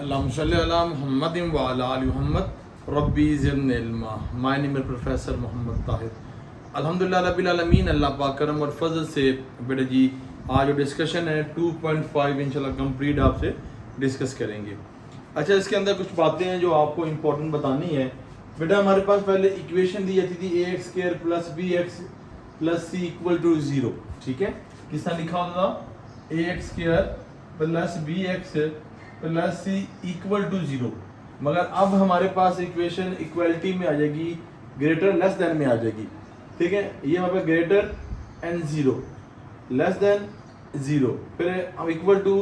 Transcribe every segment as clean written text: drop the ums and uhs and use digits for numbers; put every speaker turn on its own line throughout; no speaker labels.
अल्लाहुम्मा सल्ली अला मुहम्मदिन व अला आलि मुहम्मद रब्बी ज़िदनी इल्मा। My name is professor Mohammad Tahir. अल्हम्दुलिल्लाह रब्बिल आलमीन, अल्लाह पाक करम और फजल से बेटा जी आज जो डिस्कशन है 2.5 इंशाल्लाह कंप्लीट आपसे डिस्कस करेंगे। अच्छा, इसके अंदर कुछ बातें हैं जो आपको इम्पोर्टेंट बतानी है। बेटा हमारे पास पहले इक्वेशन दी जाती थी ax² + bx + c = 0। ठीक है, किस तरह लिखा होता था ax² + bx + c = 0। मगर अब हमारे पास इक्वेशन इक्वलिटी में आ जाएगी, ग्रेटर लेस देन में आ जाएगी। ठीक है, ये हमारे पास ग्रेटर एंड 0 लेस देन 0, फिर अब equal to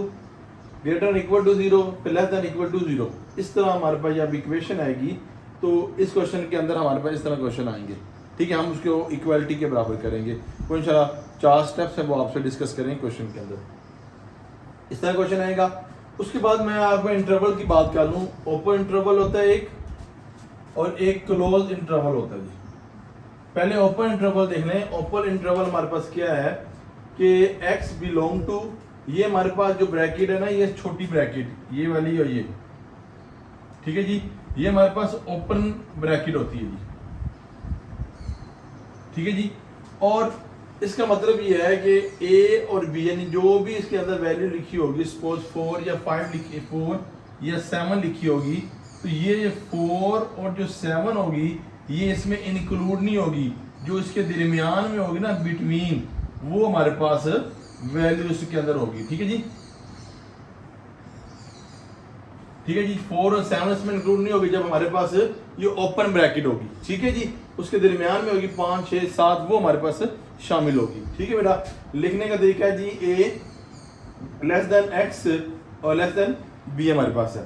greater equal to 0, फिर लेस देन इक्वल टू 0। इस तरह हमारे पास जब इक्वेशन आएगी तो इस क्वेश्चन के अंदर हमारे पास इस तरह क्वेश्चन आएंगे। ठीक है, हम उसको इक्वलिटी के बराबर करेंगे। तो इंशाल्लाह 4 स्टेप्स है वो आपसे डिस्कस करेंगे क्वेश्चन के अंदर। इस तरह क्वेश्चन आएगा। उसके बाद मैं आपको इंटरवल की बात कर लूँ। ओपन इंटरवल होता है एक, और एक क्लोज इंटरवल होता है जी। पहले ओपन इंटरवल देख लें। ओपन इंटरवल हमारे पास क्या है कि x बिलोंग टू, ये हमारे पास जो ब्रैकेट है ना, ये छोटी ब्रैकेट ये वाली और ये, ठीक है जी, ये हमारे पास ओपन ब्रैकेट होती है जी। ठीक है जी, और इसका मतलब ये है कि a और b यानी जो भी इसके अंदर वैल्यू लिखी होगी, सपोज 4 या 5 लिखी, 4 या 7 लिखी होगी, तो ये 4 और जो 7 होगी ये इसमें इंक्लूड नहीं होगी। जो इसके दरमियान में होगी ना, बिटवीन, वो हमारे पास वैल्यू इसके अंदर होगी। ठीक है जी, ठीक है जी, 4 और 7 इसमें इंक्लूड नहीं होगी जब हमारे पास ये ओपन ब्रैकेट होगी। ठीक है जी, उसके दरमियान में होगी 5, 6, 7, वो हमारे पास शामिल होगी। ठीक है बेटा, लिखने का तरीका है जी a लेस देन x और लेस देन b हमारे पास है।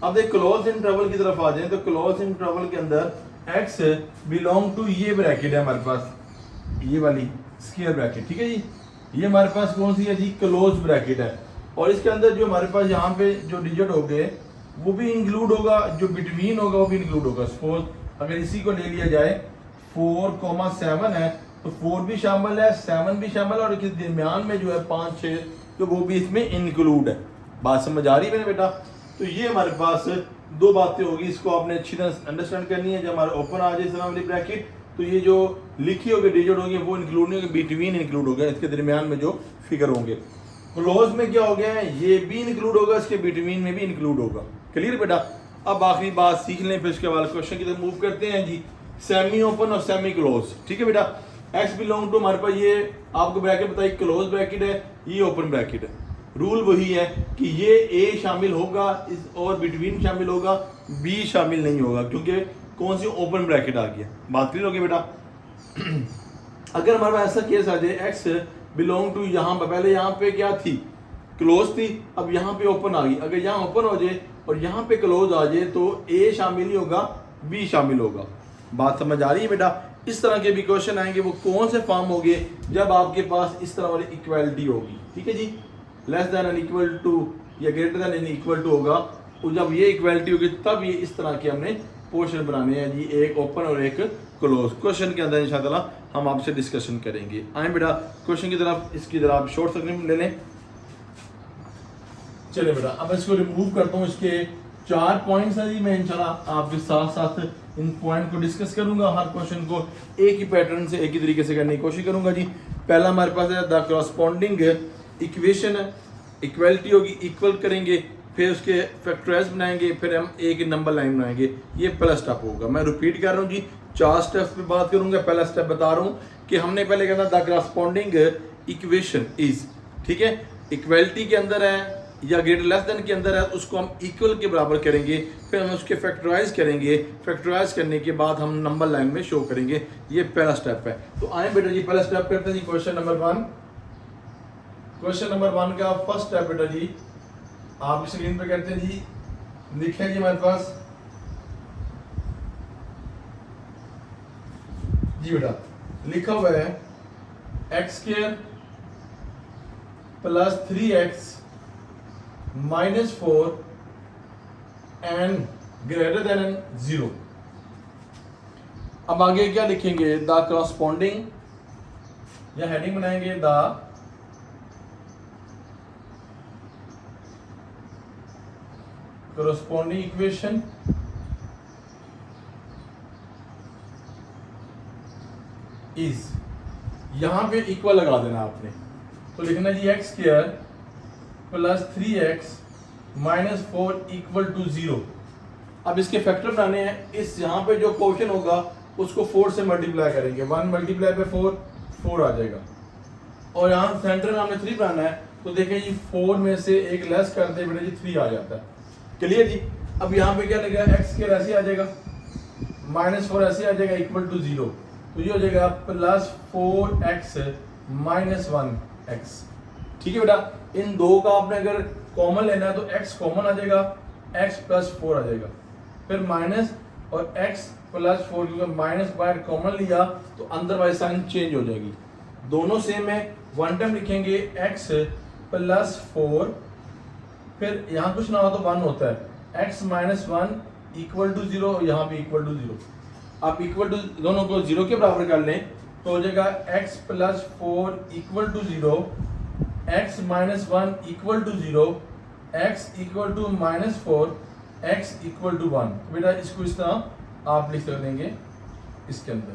अब एक क्लोज इंटरवल की तरफ आ जाए तो क्लोज इंटरवल के अंदर x बिलोंग टू ये ब्रैकेट है हमारे पास, ये वाली स्क्वायर ब्रैकेट। ठीक है जी, ये हमारे पास कौन सी है जी, क्लोज ब्रैकेट है। और इसके अंदर जो हमारे पास यहाँ पे जो डिजिट हो गए वो भी इंक्लूड होगा, जो बिटवीन होगा वो भी इंक्लूड होगा। सपोज अगर इसी को ले लिया जाए 4,7 है तो 4 भी शामिल है, 7 भी शामिल है, और इसके दरमियान में जो है 5, 6 तो वो भी इसमें इंक्लूड है। बात समझ आ रही है मेरे बेटा? तो ये हमारे पास दो बातें होगी, इसको आपने अच्छी तरह अंडरस्टैंड करनी है। जब हमारा ओपन आ जाए इस तरह वाली ब्रैकेट तो ये जो लिखी होगी डिजिट होंगे वो इंक्लूड नहीं होंगे, बिटवीन इंक्लूड होगा, इसके दरमियान में जो फिगर होंगे। क्लोज में क्या हो गया है, ये भी इंक्लूड होगा, इसके बिटवीन में भी इंक्लूड होगा। क्लियर बेटा? अब आखिरी बात सीख लें, फिर इसके बाद क्वेश्चन की तरफ मूव करते हैं जी। सेमी ओपन और सेमी क्लोज। ठीक है बेटा, x बिलोंग टू हमारे पास ये आपको ब्रैकेट बताइए क्लोज ब्रैकेट है, ये ओपन ब्रैकेट है। रूल वही है कि ये a शामिल होगा इस और बिटवीन शामिल होगा, b शामिल नहीं होगा, क्योंकि कौन सी ओपन ब्रैकेट आ गया। बात क्लियर होगी बेटा? अगर हमारे पास ऐसा केस आ जाए x बिलोंग टू, यहाँ पर पहले यहाँ पे क्या थी, क्लोज थी, अब यहाँ पे ओपन आ गई। अगर यहाँ ओपन हो जाए और यहाँ पे क्लोज आ जाए तो a शामिल नहीं होगा, b शामिल होगा। बात समझ आ रही है बेटा? इस तरह के भी क्वेश्चन आएंगे, वो कौन से फॉर्म होंगे जब आपके पास इस तरह वाली इक्वालिटी होगी। ठीक है जी, less than and equal to या greater than and equal to होगा, और जब ये इक्वालिटी होगी तब ये इस तरह के हमने पोर्शन बनाने हैं जी, एक ओपन और एक क्लोज। क्वेश्चन के अंदर इंशाल्लाह हम आपसे डिस्कशन करेंगे। आए बेटा क्वेश्चन की तरफ, इसकी तरफ आप शॉर्ट सर्किट ले लें। चलिए बेटा, अब इसको रिमूव करता हूँ। इसके 4 पॉइंट्स हैं जी, मैं इंशाल्लाह आपके साथ साथ इन पॉइंट को डिस्कस करूंगा। हर क्वेश्चन को एक ही पैटर्न से एक ही तरीके से करने की कोशिश करूंगा जी। पहला हमारे पास है द करस्पॉन्डिंग इक्वेशन है, इक्वलिटी होगी, इक्वल करेंगे, फिर उसके फैक्टराइज बनाएंगे, फिर हम एक नंबर लाइन बनाएंगे। ये पहला स्टेप होगा। मैं रिपीट कर रहा हूँ जी, 4 स्टेप्स पे बात करूंगा। पहला स्टेप बता रहा हूँ कि हमने पहले कहना द करस्पॉन्डिंग इक्वेशन इज, ठीक है, इक्वलिटी के अंदर है या ग्रेटर लेस देन के अंदर है, उसको हम इक्वल के बराबर करेंगे, फिर हम उसके फैक्टराइज करेंगे, फैक्टराइज करने के बाद हम नंबर लाइन में शो करेंगे। ये पहला स्टेप है। तो आए बेटा जी, पहला स्टेप करते हैं जी, क्वेश्चन नंबर 1। क्वेश्चन नंबर 1 का फर्स्ट स्टेप बेटा जी आप स्क्रीन पे करते हैं जी, लिखे जी हमारे पास जी बेटा, लिखा हुआ है x² + 3x -4 and greater than 0। अब आगे क्या लिखेंगे, द करस्पॉन्डिंग, या हेडिंग बनाएंगे द corresponding equation is, यहां पे इक्वल लगा देना आपने, तो लिखना जी x square plus 3x minus 4 equal to 0। अब इसके फैक्टर बनाने हैं, इस यहाँ पे जो क्वोशंट होगा उसको 4 से मल्टीप्लाई करेंगे, 1 मल्टीप्लाई पे 4 आ जाएगा, और यहाँ सेंटर में हमने 3 बनाना है, तो देखें जी 4 में से एक लेस करते बेटा जी 3 आ जाता है। क्लियर जी। अब यहाँ पे क्या लगेगा, एक्स स्क्वायर ऐसे आ जाएगा, माइनस 4 ऐसे आ जाएगा इक्वल टू 0, तो ये हो जाएगा प्लस 4x माइनस 1x। ठीक है बेटा, इन दो का आपने अगर कॉमन लेना है तो x कॉमन आ जाएगा, x प्लस 4 आ जाएगा, फिर माइनस और x प्लस 4, क्योंकि माइनस बाहर कॉमन लिया तो अंदर वाली साइन चेंज हो जाएगी, दोनों सेम है। वन टाइम लिखेंगे x प्लस 4, फिर यहाँ कुछ ना हो तो 1 होता है, x माइनस 1 इक्वल टू 0, यहाँ पे इक्वल टू 0। आप इक्वल टू दोनों को 0 के बराबर कर लें तो हो जाएगा x plus 4 equal to 0, x minus 1 equal to 0, x equal to minus 4, x equal to 1। बेटा इसको इस तरह आप लिख देंगे इसके अंदर।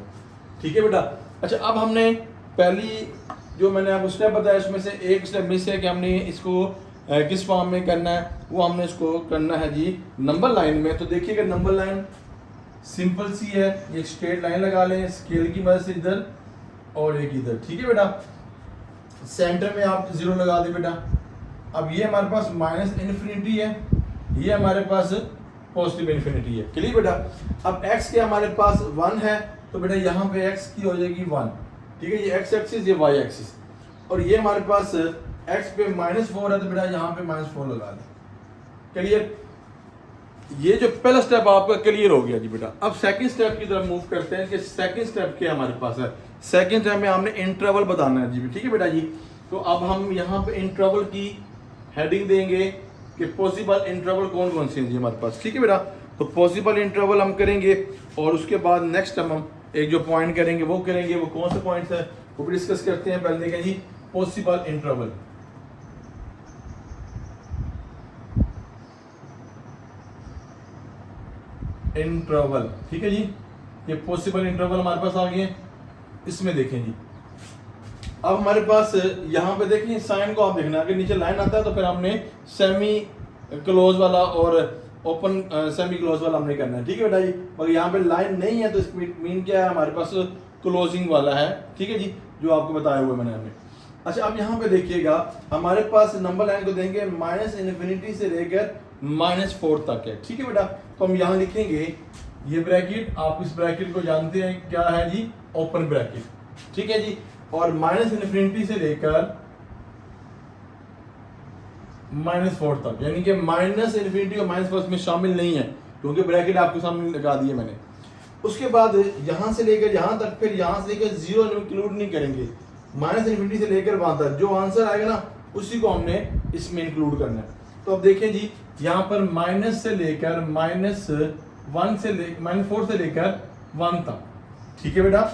ठीक है बेटा। अच्छा, अब हमने पहली जो मैंने आपको स्टेप बताया इसमें से एक स्टेप मिस है कि हमने इसको किस फॉर्म में करना है, वो हमने इसको करना है जी नंबर लाइन में। तो देखिएगा नंबर लाइन सिंपल सी है, एक स्ट्रेट लाइन लगा लें स्केल की मदद से इधर और एक इधर। ठीक है बेटा, सेंटर में आप 0 लगा दें बेटा। अब ये हमारे पास माइनस इन्फिनिटी है, ये हमारे पास पॉजिटिव इन्फिनिटी है। क्लियर बेटा। अब x के हमारे पास 1 है, तो बेटा यहाँ पे x की हो जाएगी 1। ठीक है, ये x एक्सिस, ये y एक्सिस, और ये हमारे पास x पे माइनस 4 है, तो बेटा यहाँ पे माइनस 4 लगा दें। क्लियर, ये जो पहला स्टेप आपका क्लियर हो गया जी बेटा। अब सेकंड स्टेप की तरफ मूव करते हैं कि सेकंड स्टेप क्या हमारे पास है। सेकंड स्टेप में हमने इंटरवल बताना है जी। ठीक है बेटा जी। तो अब हम यहाँ पे इंटरवल की हेडिंग देंगे कि पॉसिबल इंटरवल कौन कौन से हैं जी हमारे पास। ठीक है बेटा, तो पॉसिबल इंटरवल हम करेंगे, और उसके बाद नेक्स्ट हम एक जो पॉइंट करेंगे वो कौन से पॉइंट्स है वो भी डिस्कस करते हैं। पहले देखें जी पॉसिबल इंटरवल। ठीक है जी, ये पॉसिबल इंटरवल हमारे पास आ गए। इसमें देखें जी, अब हमारे पास यहाँ पे देखिए साइन को आप देखना, अगर नीचे लाइन आता है तो फिर हमने सेमी क्लोज वाला और ओपन सेमी क्लोज वाला हमने करना है। ठीक है बेटा जी, मगर यहाँ पे लाइन नहीं है तो इसका मीन क्या है, हमारे पास क्लोजिंग वाला है। ठीक है जी, जो आपको बताया हुआ मैंने हमने। अच्छा, अब यहाँ पे देखिएगा हमारे पास नंबर लाइन को देंगे माइनस इन्फिनिटी से लेकर -4 तक है। ठीक है बेटा, तो हम यहाँ लिखेंगे ये ब्रैकेट, आप इस ब्रैकेट को जानते हैं क्या है जी, ओपन ब्रैकेट। ठीक है जी, और माइनस इन्फिनिटी से लेकर -4 तक, यानी कि माइनस इन्फिनिटी और -4 में शामिल नहीं है, क्योंकि ब्रैकेट आपके सामने लगा दिए मैंने। उसके बाद यहाँ से लेकर यहाँ तक, फिर यहाँ से लेकर 0 इंक्लूड नहीं करेंगे, माइनस इन्फिनिटी से लेकर वहां तक जो आंसर आएगा ना उसी को हमने इसमें इंक्लूड करना है। तो अब देखें जी, यहाँ पर माइनस से लेकर -4 से लेकर 1 तक। ठीक है बेटा,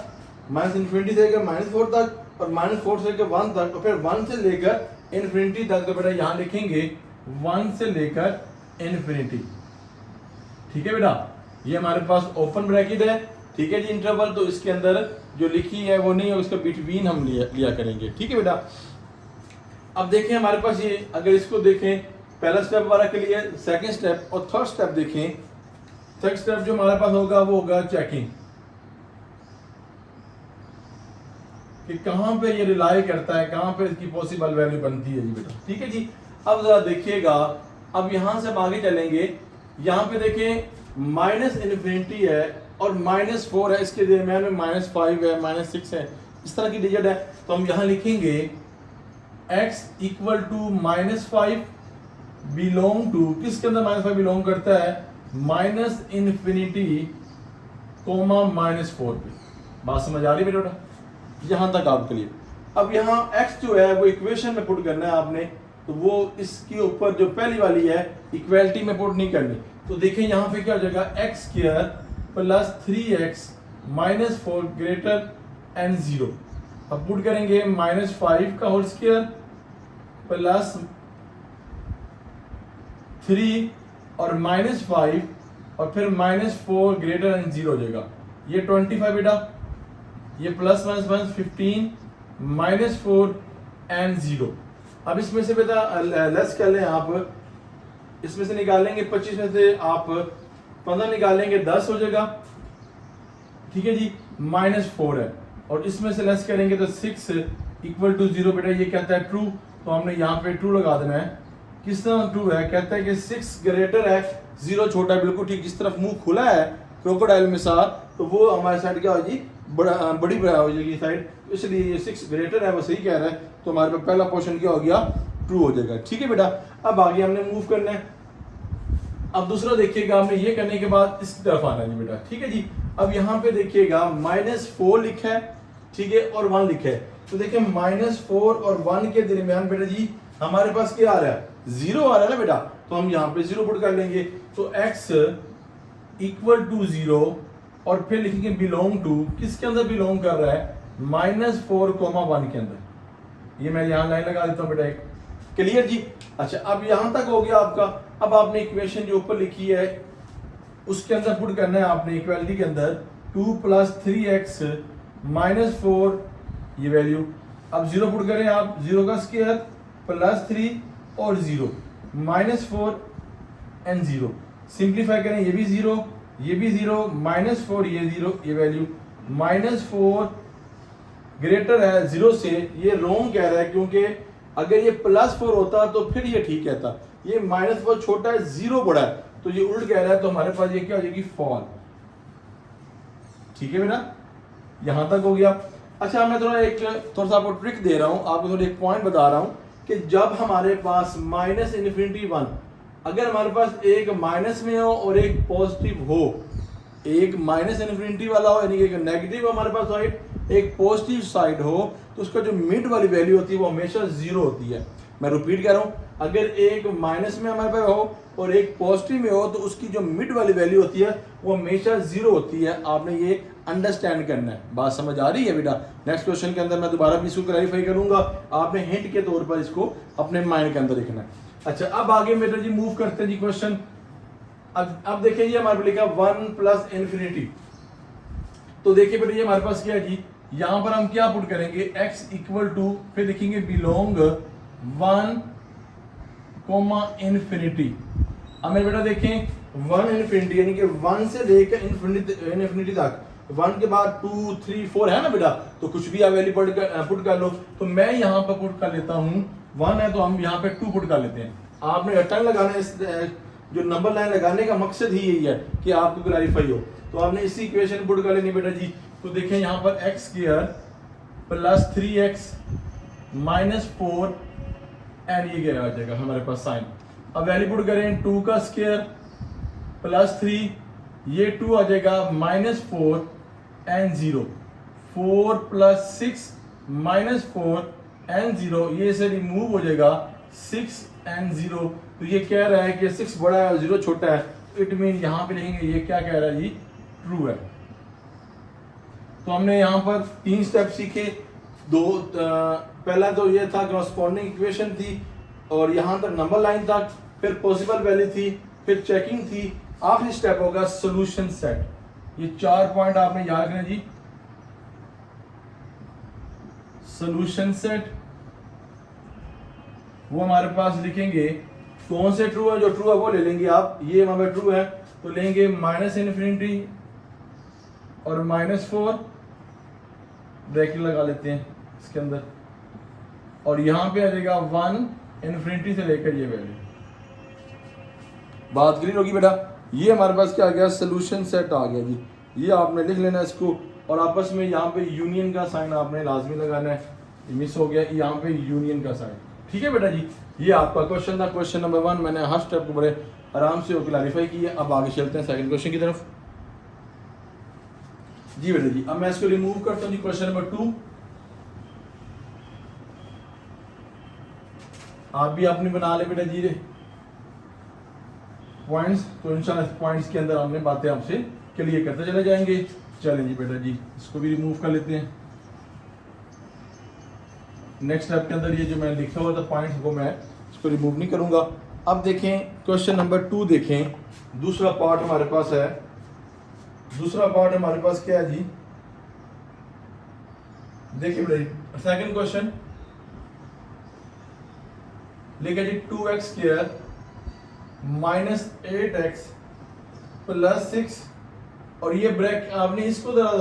माइनस इन्फिनिटी से लेकर -4 तक और -4 से लेकर 1 तक, और फिर 1 से लेकर इन्फिनिटी तक। तो बेटा यहाँ लिखेंगे 1 से लेकर इन्फिनिटी। ठीक है बेटा, ये हमारे पास ओपन ब्रैकेट है। ठीक है जी, इंटरवल, तो इसके अंदर जो लिखी है वो नहीं है, उसका बिटवीन हम लिया करेंगे। ठीक है बेटा, अब देखें हमारे पास ये, अगर इसको देखें पहला स्टेप हमारा क्लियर, सेकंड स्टेप और थर्ड स्टेप देखें। थर्ड स्टेप जो हमारे पास होगा वो होगा चेकिंग, कि कहां पे ये रिलाई करता है, कहां पे इसकी पॉसिबल वैल्यू बनती है जी बेटा। ठीक है जी, अब जरा देखिएगा, अब यहां से हम आगे चलेंगे। यहां पे देखें माइनस इन्फिनिटी है और -4 है, इसके दरमियान में -5 है, -6 है, इस तरह की डिजिट है। तो हम यहाँ लिखेंगे x equal to -5 belong to, किसके अंदर -5 बिलोंग करता है, माइनस इन्फिनिटी कोमा -4 पे। बात समझ आ रही है बेटा, यहां तक आप क्लियर। अब यहाँ x जो है वो इक्वेशन में पुट करना है आपने, तो वो इसके ऊपर जो पहली वाली है इक्वेलिटी में पुट नहीं करनी। तो देखें यहाँ पे क्या हो जाएगा, x² plus 3x -4 greater N 0। अब पुट करेंगे -5 का होल स्क्वायर प्लस 3 और -5 और फिर -4 ग्रेटर देन 0 हो जाएगा। ये 25 बेटा, ये प्लस माइनस 15 -4 एंड 0। अब इसमें से बेटा लेस कर लें आप, इसमें से निकालेंगे 25 में से आप 15 निकालेंगे 10 हो जाएगा, ठीक है जी, -4 है और इसमें से लेस करेंगे तो 6 इक्वल टू 0 बेटा ये कहता है ट्रू, तो हमने यहाँ पे ट्रू लगा देना है। किस तरह ट्रू है, कहता है कि 6 ग्रेटर है 0 छोटा है, बिल्कुल ठीक, जिस तरफ मुंह खुला है क्रोकोडाइल मिसाल तो वो हमारे साइड क्या हो जी बड़ी हो जाएगी साइड, इसलिए ये 6 ग्रेटर है वो सही कह रहा है, तो हमारे पास पहला पोर्शन क्या हो गया ट्रू हो जाएगा। ठीक है बेटा, अब आगे हमने मूव करना है। अब दूसरा देखिएगा, हमने ये करने के बाद इसकी तरफ आना है जी बेटा, ठीक है जी। अब यहाँ पे देखिएगा -4 लिखा है, ठीक है, और 1 लिखा है, तो देखिए -4 और 1 के दरमियान बेटा जी हमारे पास क्या आ रहा है 0 आ रहा है ना बेटा, तो हम यहाँ पे 0 पुट कर लेंगे, तो x इक्वल टू 0 और फिर लिखेंगे बिलोंग टू, किसके अंदर बिलोंग कर रहा है -4, 1 के अंदर। ये मैं यहाँ लाइन लगा देता हूँ बेटा एक, क्लियर जी। अच्छा, अब यहाँ तक हो गया आपका। अब आपने इक्वेशन जो ऊपर लिखी है उसके अंदर पुट करना है आपने इक्वालिटी के अंदर 2 + 3x -4 ये वैल्यू। अब 0 पुट करें आप, 0 का स्क्वायर +3 और 0 -4 एंड 0 सिंप्लीफाई करें, ये भी 0 ये भी 0 -4 ये 0 ये वैल्यू -4 ग्रेटर है 0 से, ये रॉन्ग कह रहा है क्योंकि अगर ये +4 होता तो फिर ये ठीक कहता, ये -4 छोटा है 0 बड़ा है, तो ये उल्ट कह रहा है, तो हमारे पास ये क्या हो जाएगी फॉल। ठीक है बेटा, यहां तक हो गया। अच्छा, मैं थोड़ा सा आपको ट्रिक दे रहा हूं, आपको थोड़ा एक पॉइंट बता रहा हूं कि जब हमारे पास -∞1 अगर हमारे पास एक माइनस में हो और एक पॉजिटिव हो, एक -∞ वाला हो यानी कि एक नेगेटिव हमारे पास साइड, एक पॉजिटिव साइड हो, तो उसका जो मिड वाली वैल्यू होती है वो हमेशा 0 होती है। मैं रिपीट कर रहा हूँ, अगर एक माइनस में हमारे पास हो और एक पॉजिटिव में हो तो उसकी जो मिड वाली वैल्यू होती है वो हमेशा 0 होती है। आपने ये अंडरस्टैंड करना है, बात समझ आ रही है बेटा। नेक्स्ट क्वेश्चन के अंदर मैं दोबारा भी इसको क्लैरिफाई करूंगा, आपने हिंट के तौर पर इसको अपने माइंड के अंदर लिखना है। अच्छा, अब आगे बेटा जी मूव करते हैं जी क्वेश्चन। अब देखिए ये हमारे लिखा 1 + ∞, तो देखिए बेटा ये हमारे पास क्या है जी, यहां पर हम क्या पुट करेंगे x इक्वल टू, फिर लिखेंगे बिलोंग 1, ∞। अब मेरे बेटा देखें 1 ∞ यानी कि 1 से लेकर इन्फिनिटी तक, 1 के बाद 2 3 4 है ना बेटा, तो कुछ भी आप वैल्यू पुट कर लो। तो मैं यहाँ पर पुट कर लेता हूँ 1 है तो हम यहाँ पे 2 पुट कर लेते हैं। आपने रिटर्न लगाना है, इस जो नंबर लाइन लगाने का मकसद ही यही है कि आपको क्लैरिफाई हो, तो आपने इसी इक्वेशन पुट कर लेनी बेटा जी। तो देखें यहाँ पर x² + 3x -4 एंड ये क्या आ जाएगा हमारे पास साइन। अब वैल्यू पुट करें 2 का स्क्वायर +3, ये 2 आ जाएगा -4 एंड 0, 4 + 6 -4 एंड 0, ये से रिमूव हो जाएगा 6 एंड 0। तो ये कह रहा है कि 6 बड़ा है और 0 छोटा है, इट मीन यहाँ पे लिखेंगे ये क्या कह रहा है जी ट्रू है। तो हमने यहाँ पर 3 स्टेप सीखे, पहला तो ये था कॉरस्पॉन्डिंग इक्वेशन थी और यहाँ तक नंबर लाइन तक, फिर पॉसिबल वैल्यू थी, फिर चेकिंग थी, आखिरी स्टेप होगा सॉल्यूशन सेट। ये 4 पॉइंट आपने याद रखना जी। सॉल्यूशन सेट वो हमारे पास लिखेंगे कौन से ट्रू है, जो ट्रू है वो ले लेंगे आप, ये हमारे ट्रू है तो लेंगे -∞ और -4 ब्रैकेट लगा लेते हैं इसके अंदर, और यहां पे आ जाएगा 1 ∞ से लेकर ये वैल्यू। बात क्लियर होगी बेटा। ये हमारे पास क्या आ गया सोल्यूशन सेट आ गया जी, ये आपने लिख लेना इसको, और आपस में यहाँ पे यूनियन का साइन आपने लाजमी लगाना है, मिस हो गया यहाँ पे यूनियन का साइन। ठीक है बेटा जी, ये आपका क्वेश्चन था, क्वेश्चन नंबर 1। मैंने हर स्टेप को बड़े आराम से क्लैरिफाई किया। अब आगे चलते हैं सेकंड क्वेश्चन की तरफ जी बेटा जी। अब मैं इसको रिमूव करता हूँ जी, क्वेश्चन नंबर 2। आप भी अपनी बना ले बेटा जी पॉइंट्स, तो इंशाल्लाह पॉइंट्स के अंदर हमने बातें आपसे क्लियर करते चले जाएंगे। चलें जी बेटा जी, इसको भी रिमूव कर लेते हैं। नेक्स्ट स्टेप के अंदर ये जो मैं लिखा हुआ था पॉइंट्स, वो मैं इसको रिमूव नहीं करूंगा, अब देखें क्वेश्चन नंबर 2 देखें, दूसरा पार्ट हमारे पास है। दूसरा पार्ट हमारे पास क्या है जी, देखिए बेटा सेकंड क्वेश्चन लिखा जी 2x square minus 8x plus 6, और ये ब्रैक आपने इसको जरा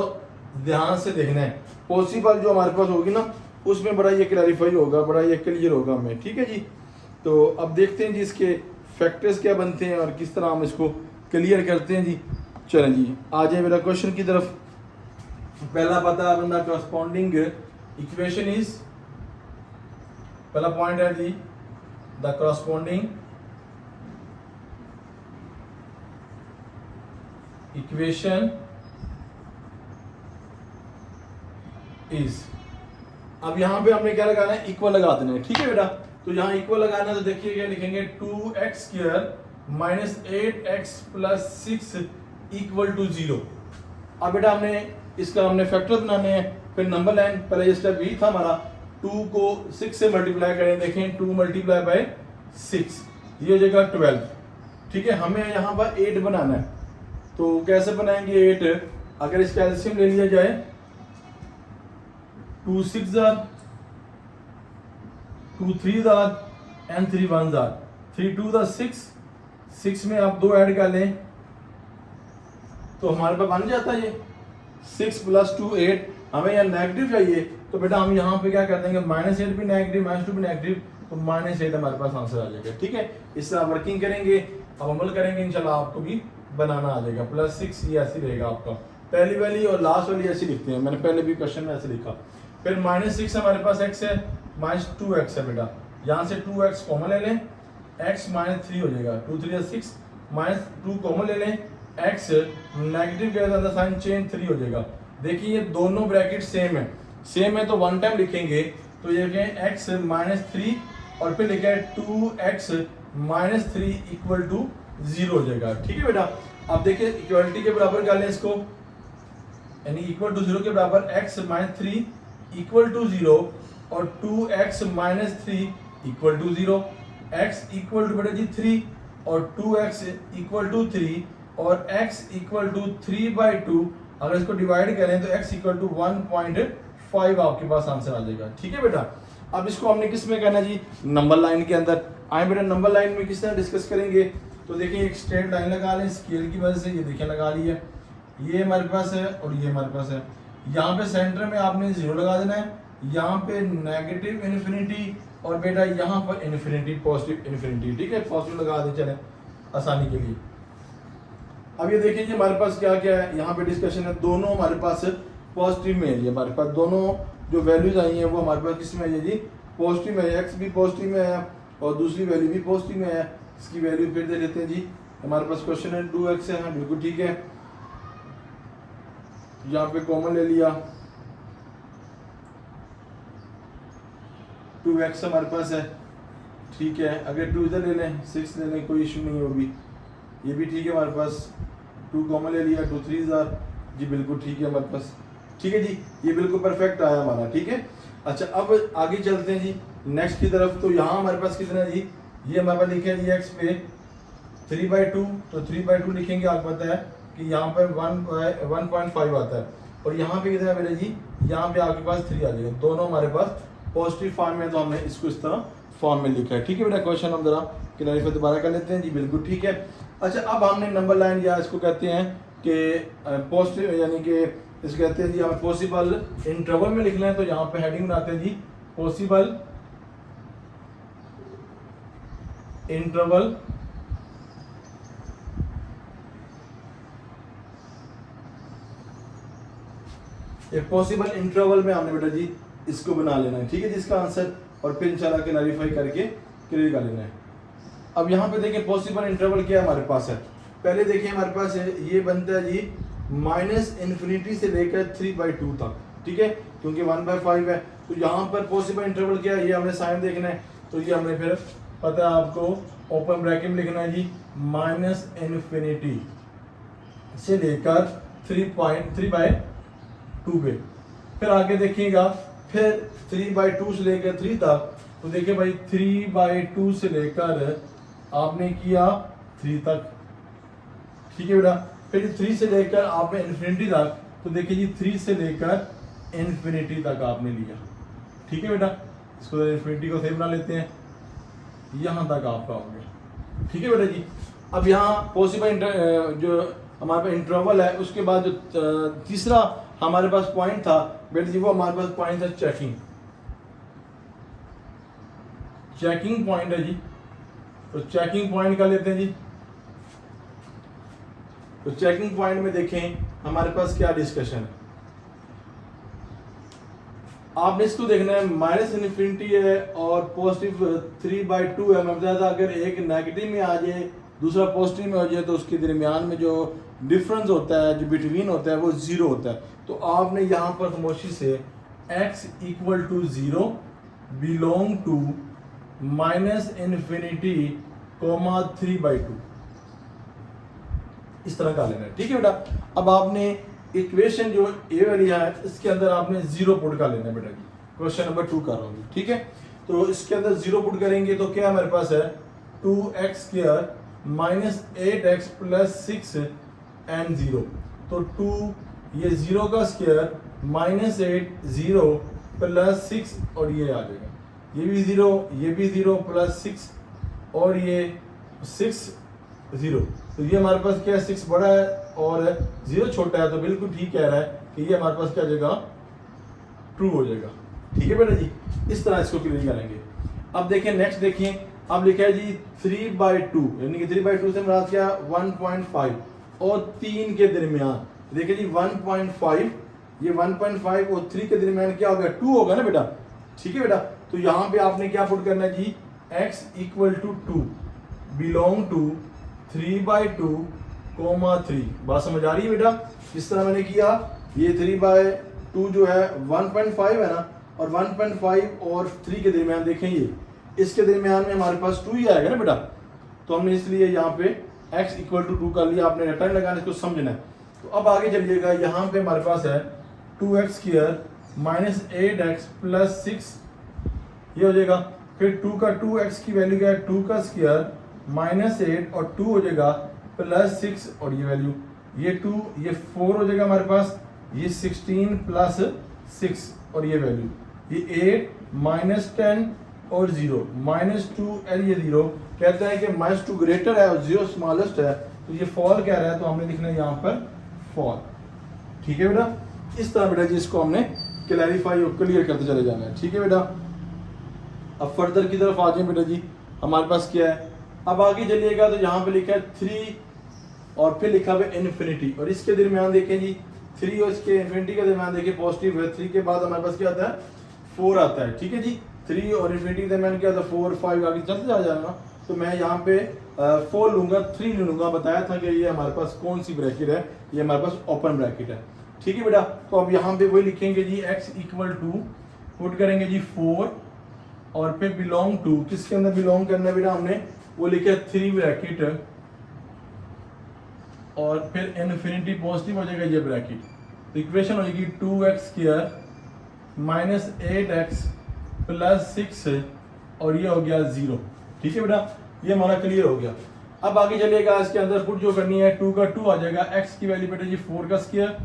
ध्यान से देखना है, पॉसिबल जो हमारे पास होगी ना उसमें बड़ा ये क्लैरिफाई होगा, बड़ा ये क्लियर होगा हमें, ठीक है जी। तो अब देखते हैं जी इसके फैक्टर्स क्या बनते हैं और किस तरह हम इसको क्लियर करते हैं जी। चलें जी आ जाए मेरा क्वेश्चन की तरफ। पहला पता है बंदा करस्पॉन्डिंग इक्वेशन इज, पहला पॉइंट है जी द करस्पॉन्डिंग इक्वेशन इज। अब यहां पे हमने क्या लगाना है, इक्वल लगा देना है, ठीक है बेटा। तो यहां इक्वल लगाना है तो देखिए क्या लिखेंगे 2x square minus 8x plus 6 equal to 0। अब बेटा हमने इसका फैक्टर बनाने हैं, फिर नंबर लाइन, पहले ये स्टेप यही था हमारा, 2 को 6 से मल्टीप्लाई करें, देखें 2 मल्टीप्लाई बाय 6 ये हो जाएगा 12, ठीक है। हमें यहाँ पर 8 बनाना है, तो कैसे बनाएंगे 8, अगर इसका एलसीएम ले लिया जाए 2 6 jar 2 3 jar and 3 1 jar 3 2 jar 6 में आप 2 ऐड कर लें तो हमारे पास बन जाता है ये 6 प्लस 2 8। हमें यहाँ नेगेटिव चाहिए तो बेटा हम यहाँ पे क्या कर देंगे, -8 भी नेगेटिव -2 भी नेगेटिव, तो -8 हमारे पास आंसर आ जाएगा, ठीक है। इससे आप वर्किंग करेंगे, अब अमल करेंगे, इंशाल्लाह आपको भी बनाना आ जाएगा। +6 ये ऐसे रहेगा आपका, पहली वाली और लास्ट वाली ऐसी लिखते हैं, मैंने पहले भी क्वेश्चन में ऐसे लिखा। फिर -6 हमारे पास x है, -2x है बेटा, यहाँ से 2x कॉमन ले लें, x -3 हो जाएगा, 2 3 6 -2 कॉमन ले लें, x नेगेटिव के अंदर साइन चेंज 3 हो जाएगा। देखिए ये दोनों ब्रैकेट सेम है तो वन टाइम लिखेंगे, तो ये लिखें x -3 और फिर लिखा है 2x -3 इक्वल टू 0 हो जाएगा, ठीक है बेटा। अब देखिए इक्वलिटी के बराबर कर लें इसको, यानी इक्वल टू 0 के बराबर x -3 इक्वल टू 0 और 2x -3 equal to 0, x equal to बेटा जी 3 और 2x इक्वल टू 3 और x इक्वल टू 3/2। अगर इसको डिवाइड करें तो x इक्वल टू 1.5 आपके पास आंसर आ जाएगा, ठीक है बेटा। अब इसको हमने किस में करना जी, नंबर लाइन के अंदर। आए बेटा नंबर लाइन में किस तरह डिस्कस करेंगे, तो देखिए एक स्ट्रेट लाइन लगा लें स्केल की वजह से, ये देखिए लगा ली है, ये हमारे पास है और ये हमारे पास है। यहाँ पे सेंटर में आपने 0 लगा देना है, यहाँ पे नेगेटिव इन्फिनिटी और बेटा यहाँ पर इन्फिनिटी, पॉजिटिव इन्फिनिटी, ठीक है, पॉजिटिव लगा दें चले आसानी के लिए। अब ये देखिए जी हमारे पास क्या क्या है, यहाँ पे डिस्कशन है, दोनों हमारे पास पॉजिटिव में है जी, हमारे पास दोनों जो वैल्यूज आई हैं वो हमारे पास किस में है जी, पॉजिटिव में है, एक्स भी पॉजिटिव में है और दूसरी वैल्यू भी पॉजिटिव में है। इसकी वैल्यू फिर दे देते हैं जी, हमारे पास क्वेश्चन है 2x है, हाँ बिल्कुल ठीक है, यहाँ पे कॉमन ले लिया, 2x हमारे पास है, ठीक है। अगर 2 इधर ले लें 6 ले लें कोई इशू नहीं है, वो भी ये भी ठीक है हमारे पास, 2 कॉमन ले लिया, 2 3 जार जी बिल्कुल ठीक है हमारे पास, ठीक है जी, ये बिल्कुल परफेक्ट आया हमारा, ठीक है। अच्छा अब आगे चलते हैं जी नेक्स्ट की तरफ। तो यहाँ हमारे पास कितना जी, ये हमारे पास लिखे जी x पे 3/2, तो 3/2 लिखेंगे, आपको पता है कि यहाँ पर 1.5 आता है और यहाँ पे कितना है मेरे जी, यहाँ पे आपके पास 3 आ जाएगा, दोनों हमारे पास पॉजिटिव फॉर्म में, तो हमने इसको इस तरह फॉर्म में लिखा है, ठीक है बेटा। क्वेश्चन हम जरा क्लैरिफाई दोबारा कर लेते हैं जी, बिल्कुल ठीक है। अच्छा अब हमने नंबर लाइन या इसको कहते हैं कि पॉजिटिव, यानी कि इसको कहते हैं जी हमें पॉसिबल इंटरवल में लिखना है, तो यहाँ पे हेडिंग बनाते हैं जी पॉसिबल इंटरवल एक पॉसिबल इंटरवल में हमने बेटा जी इसको बना लेना है, ठीक है, जिसका आंसर, और फिर इंशाल्लाह क्लैरिफाई करके क्लियर कर लेना है। अब यहाँ पे देखिए पॉसिबल इंटरवल क्या हमारे पास है, पहले देखिए हमारे पास है, ये बनता है जी -∞ से लेकर 3/2 तक, ठीक है, क्योंकि 1/5 है। तो यहाँ पर पॉसिबल इंटरवल क्या है, ये हमने साइन देखना है, तो ये हमने फिर पता है आपको ओपन ब्रैकेट में लिखना है जी -∞ से लेकर 3/2 पे। फिर आगे देखिएगा, फिर 3/2 से लेकर 3 तक, तो देखिए भाई 3/2 से लेकर आपने किया 3 तक, ठीक है बेटा। फिर 3 से लेकर आपने इन्फिनिटी तक, तो देखिए जी 3 से लेकर इन्फिनिटी तक आपने लिया, ठीक है बेटा। इसको इन्फिनिटी को सही बना लेते हैं, यहाँ तक आपका हो गया, ठीक है बेटा जी। अब यहाँ पॉसिबल जो हमारे पास इंटरवल है, उसके बाद जो तीसरा हमारे पास पॉइंट था बेटा जी, वो हमारे पास पॉइंट था चेकिंग पॉइंट है जी। तो चेकिंग पॉइंट कर लेते हैं जी। तो चेकिंग पॉइंट में देखें हमारे पास क्या डिस्कशन है। आपने इसको देखना है, माइनस इन्फिनिटी है और पॉजिटिव 3/2 है। मैं बताया था अगर एक नेगेटिव में आ जाए दूसरा पॉजिटिव में हो जाए तो उसके दरमियान में जो डिफरेंस होता है, जो बिटवीन होता है, वो 0 होता है। तो आपने यहाँ पर खामोशी से x = 0 belong to minus infinity 3/2 इस तरह का लेना है, ठीक है बेटा। अब आपने इक्वेशन जो ए वाली है इसके अंदर आपने 0 पुट कर लेना है बेटा जी। क्वेश्चन नंबर 2 कर रहा हूँ, ठीक है। तो इसके अंदर 0 पुट करेंगे तो क्या हमारे पास है 2x² - 8x + 6 and 0। तो 2 ये 0 का स्क्वायर -8 0 + 6 और ये आ जाएगा, ये भी 0 ये भी 0 + 6 और ये 6 0। तो ये हमारे पास क्या है 6 बड़ा है और 0 छोटा है, तो बिल्कुल ठीक कह रहा है कि ये हमारे पास क्या हो जाएगा ट्रू हो जाएगा, ठीक है बेटा जी। इस तरह इसको क्लियर करेंगे। अब देखिए नेक्स्ट देखिए, अब लिखा है जी 3/2 यानी कि 3/2 से मुराद क्या 1.5 और 3 के दरमियान। देखिए जी 1.5 ये 1.5 और 3 के दरमियान क्या होगा 2 होगा ना बेटा, ठीक है बेटा। तो यहाँ पे आपने क्या पुट करना है जी x = 2 बिलोंग टू 3/2, 3। बात समझ आ रही है बेटा। इस तरह मैंने किया, ये 3/2 जो है 1.5 है ना, और 1.5 और 3 के दरमियान देखें ये इसके दरमियान में हमारे पास 2 ही आएगा ना बेटा। तो हमने इसलिए यहाँ पे x = 2 कर लिया। आपने रिटर्न लगाना इसको समझना है। तो अब आगे चलिएगा, यहाँ पे हमारे पास है 2x² - 8x + 6 ये हो जाएगा। फिर 2 का 2x की वैल्यू क्या है 2 का स्क्वायर -8 और 2 हो जाएगा +6 और ये वैल्यू ये 2 ये 4 हो जाएगा हमारे पास, ये 16 + 6 और ये वैल्यू ये 8 -10 और 0 -2 और ये 0 कहता है कि -2 ग्रेटर है और 0 स्मॉलेस्ट है, तो ये फॉल कह रहा है, तो हमने लिखना है यहाँ पर फॉल, ठीक है बेटा। इस तरह बेटा जी इसको हमने क्लैरिफाई और क्लियर करते चले जाना है, ठीक है बेटा। अब फर्दर की तरफ आ जाए बेटा जी, हमारे पास क्या है। अब आगे चलिएगा तो यहाँ पे लिखा है 3 और फिर लिखा हुआ इन्फिनिटी, और इसके दरमियान देखें जी 3 और इसके इन्फिनिटी के दरमियान देखें पॉजिटिव है। 3 के बाद हमारे पास क्या आता है 4 आता है, ठीक है जी। 3 और इन्फिनिटी के दरमियान क्या आता है 4 5 आगे चलते जा जाएगा। तो मैं यहाँ पे 4 लूंगा 3 नहीं लूंगा। बताया था कि ये हमारे पास कौन सी ब्रैकेट है, ये हमारे पास ओपन ब्रैकेट है, ठीक है बेटा। तो अब यहाँ पे वही लिखेंगे जी x = पुट करेंगे जी 4 और फिर बिलोंग टू, किसके अंदर बिलोंग करना है बेटा हमने, वो लिखा 3 ब्रैकेट और फिर इन्फिनिटी पॉजिटिव हो जाएगा ये ब्रैकेट। तो इक्वेशन हो जाएगी 2x² - 8x + 6 और ये हो गया 0, ठीक है बेटा। ये हमारा क्लियर हो गया। अब आगे चलिएगा, इसके अंदर पुट जो करनी है 2 का 2 आ जाएगा, x की वैल्यू बेटा जी 4 का स्क्वायर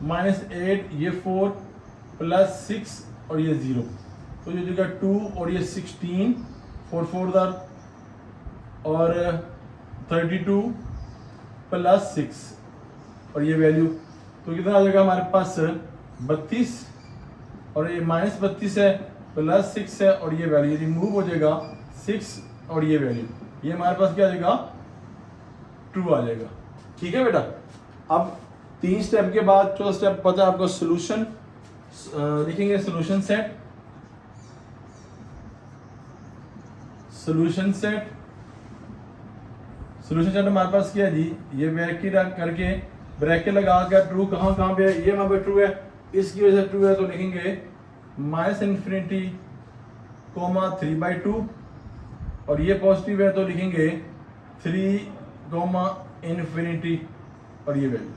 -8 ये 4 + 6 और ये 0, तो ये जगह 2 और ये 16 4 4 और 32 + 6 और ये वैल्यू, तो कितना आ जाएगा हमारे पास 32 और ये -32 है +6 है और ये वैल्यू रिमूव हो जाएगा 6 और ये वैल्यू, ये हमारे पास क्या आ जाएगा ट्रू आ जाएगा, ठीक है बेटा। अब 3 स्टेप के बाद चौथा स्टेप पता है आपको सोल्यूशन लिखेंगे, सोल्यूशन सेट हमारे पास क्या है जी, ये ब्रैकेट करके ब्रैकेट लगा कर ट्रू कहाँ पे है, ये वहाँ पे ट्रू है, इसकी वजह से ट्रू है, तो लिखेंगे -इन्फिनिटी 3/2 और ये पॉजिटिव है तो लिखेंगे 3 इन्फिनिटी और ये वैल्यू,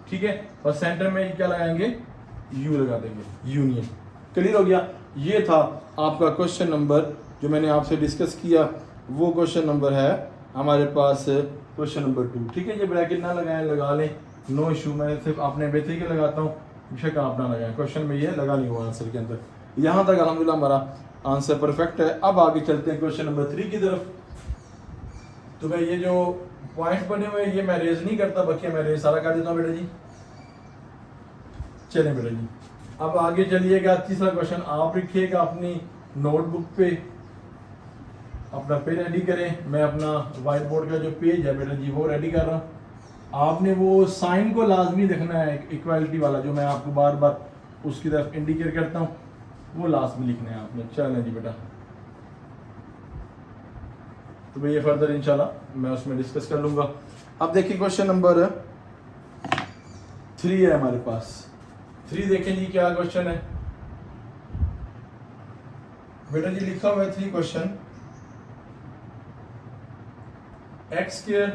ठीक है। और सेंटर में क्या लगाएंगे यू लगा देंगे, यूनियन। क्लियर हो गया। ये था आपका क्वेश्चन नंबर जो मैंने आपसे डिस्कस किया, वो क्वेश्चन नंबर है हमारे पास क्वेश्चन नंबर 2। ठीक है, ये ब्रैकेट ना लगाएं, लगा लें, नो इशू। मैं सिर्फ अपने बेहतरी के लगाता हूँ, बेशक आप ना लगाएं। क्वेश्चन में ये लगा नहीं हुआ आंसर के अंदर। यहाँ तक अल्हम्दुलिल्लाह हमारा आंसर परफेक्ट है। अब आगे चलते हैं क्वेश्चन नंबर 3 की तरफ। तो मैं ये जो पॉइंट्स बने हुए हैं ये मैं रेज नहीं करता, बल्कि मैं रेज सारा कर देता हूँ बेटा जी। चलें बेटा जी, अब आगे चलिएगा। तीसरा क्वेश्चन आप लिखिएगा अपनी नोटबुक पे, अपना पेन रेडी करें। मैं अपना व्हाइट बोर्ड का जो पेज है बेटा जी वो रेडी कर रहा हूँ। आपने वो साइन को लाजमी देखना है, इक्वालिटी वाला जो मैं आपको बार बार उसकी तरफ इंडिकेट करता हूँ, वो लाजमी लिखना है आपने। चलें जी बेटा, तो भाई ये फर्दर इंशाल्लाह मैं उसमें डिस्कस कर लूँगा। अब देखिए क्वेश्चन नंबर 3 है हमारे पास। 3 देखें जी क्या क्वेश्चन है बेटा जी। लिखा हुआ है 3 question, x square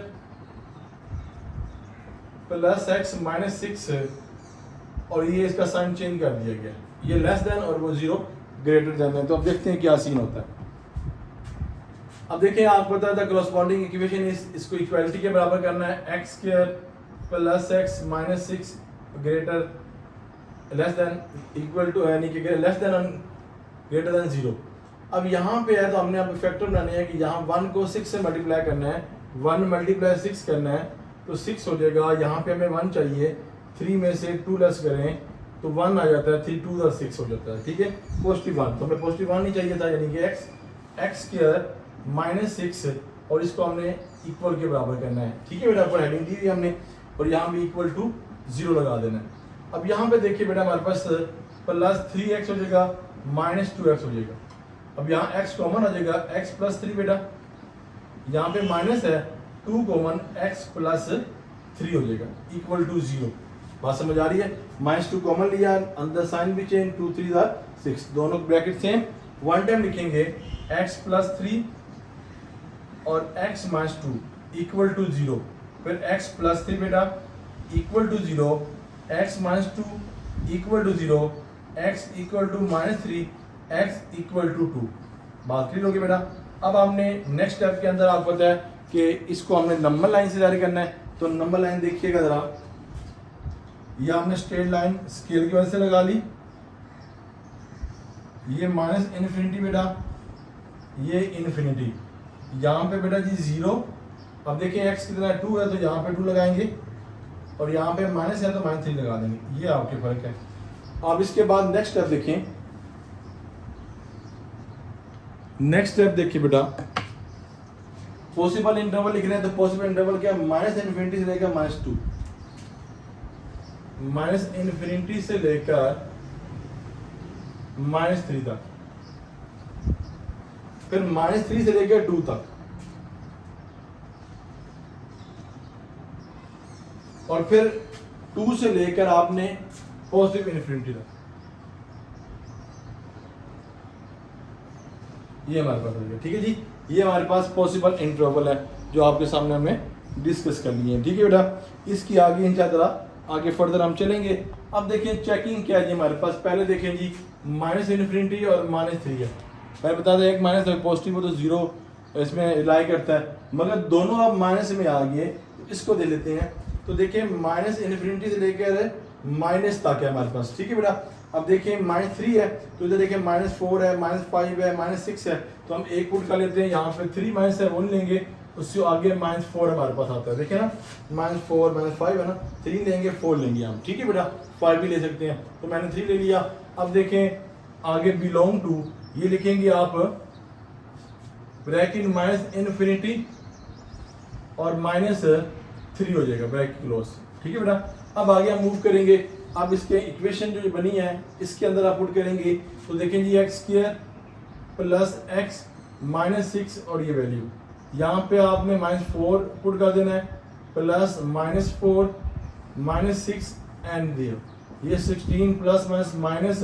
plus x minus 6 और ये इसका साइन चेंज कर दिया गया, ये लेस देन और वो 0 ग्रेटर देन है। तो अब देखते हैं क्या सीन होता है। अब देखिए आपको पता था करस्पॉन्डिंग इक्वेशन इसको इक्वालिटी के बराबर करना है। X square plus x minus 6 greater less than equal to यानी कि लेस देन ग्रेटर देन 0। अब यहाँ पे है तो हमने अब फैक्टर बनाने हैं कि यहाँ 1 को 6 से मल्टीप्लाई करना है, 1 मल्टीप्लाई 6 करना है तो 6 हो जाएगा। यहाँ पे हमें 1 चाहिए, 3 में से 2 लेस करें तो 1 आ जाता है, 3 2 6 हो जाता है। ठीक है, पॉजिटिव 1, तो हमें पॉजिटिव 1 नहीं चाहिए था, यानी कि एक्स स्क्वायर माइनस 6 और इसको हमने इक्वल के बराबर करना है। ठीक है बेटा, ऊपर हेडिंग दी हुई हमने और यहाँ भी इक्वल टू 0 लगा देना है। अब यहाँ पे देखिए बेटा हमारे पास प्लस 3x हो जाएगा, माइनस 2x हो जाएगा। अब यहाँ x कॉमन हो जाएगा, x प्लस 3 बेटा, यहाँ पे माइनस है 2 कॉमन, x प्लस 3 हो जाएगा इक्वल टू 0। बात समझ आ रही है? माइनस 2 कॉमन लिया, अंदर साइन भी चेंज, 2 3 6, दोनों ब्रैकेट सेम। वन टाइम लिखेंगे x प्लस 3 और x माइनस 2 इक्वल टू 0, फिर x प्लस 3 बेटा equal to 0, x minus 2 equal to 0, x equal to minus 3, x equal to 2। बात क्लियर होगी बेटा। अब हमने नेक्स्ट स्टेप के अंदर आपको पता है कि इसको हमने नंबर लाइन से जारी करना है। तो नंबर लाइन देखिएगा ज़रा, ये हमने स्ट्रेट लाइन स्केल की वजह से लगा ली, ये माइनस इन्फिनिटी बेटा, ये इन्फिनिटी, यहाँ पे बेटा जी 0। अब देखिए x कितना 2 है तो यहाँ पे 2 लगाएंगे और यहाँ पे माइनस है तो माइनस 3 लगा देंगे, ये आपके फर्क है। अब इसके बाद नेक्स्ट स्टेप देखें, नेक्स्ट स्टेप देखिए बेटा, पॉसिबल इंटरवल लिख रहे हैं तो पॉसिबल इंटरवल क्या, माइनस इन्फिनिटी से लेकर माइनस 2, माइनस इन्फिनिटी से लेकर माइनस 3 तक, फिर माइनस 3 से लेकर 2 तक, और फिर 2 से लेकर आपने पॉजिटिव इन्फिनिटी तक। ये हमारे पास हो गया। ठीक है जी, ये हमारे पास पॉसिबल इंटरवल है जो आपके सामने हमें डिस्कस करनी है। ठीक है बेटा, इसकी आगे इंशाअल्लाह आगे फर्दर हम चलेंगे। अब देखिए चेकिंग क्या है जी हमारे पास। पहले देखें जी माइनस इन्फिनिटी और माइनस 3 है। मैं बता दें एक माइनस पॉजिटिव हो तो 0 इसमें रिलाई करता है, मगर दोनों अब माइनस में आ गए तो इसको दे लेते हैं। तो देखिए माइनस इन्फिनिटी से लेकर माइनस तक है हमारे पास। ठीक है बेटा, अब देखिए माइनस 3 है तो इधर देखिए माइनस 4 है, माइनस 5 है, माइनस 6 है, तो हम एक पुट कर लेते हैं। यहाँ पे 3 माइनस है वो नहीं लेंगे, उससे आगे माइनस 4 हमारे पास आता है। देखिए ना माइनस 4 माइनस 5 है ना, 3 लेंगे 4 लेंगे हम। ठीक है बेटा, 5 भी ले सकते हैं, तो मैंने 3 ले लिया। अब देखें आगे बिलोंग टू, ये लिखेंगे आप ब्रैकेट माइनस इन्फिनिटी और माइनस 3 हो जाएगा ब्रैकेट क्लोज। ठीक है बेटा, अब आगे हम मूव करेंगे। अब इसके इक्वेशन जो बनी है इसके अंदर आप पुट करेंगे तो देखें जी x square plus x minus 6 और ये वैल्यू यहाँ पे आपने माइनस 4 पुट कर देना है, प्लस माइनस 4 माइनस 6 एंड ये 16 प्लस माइनस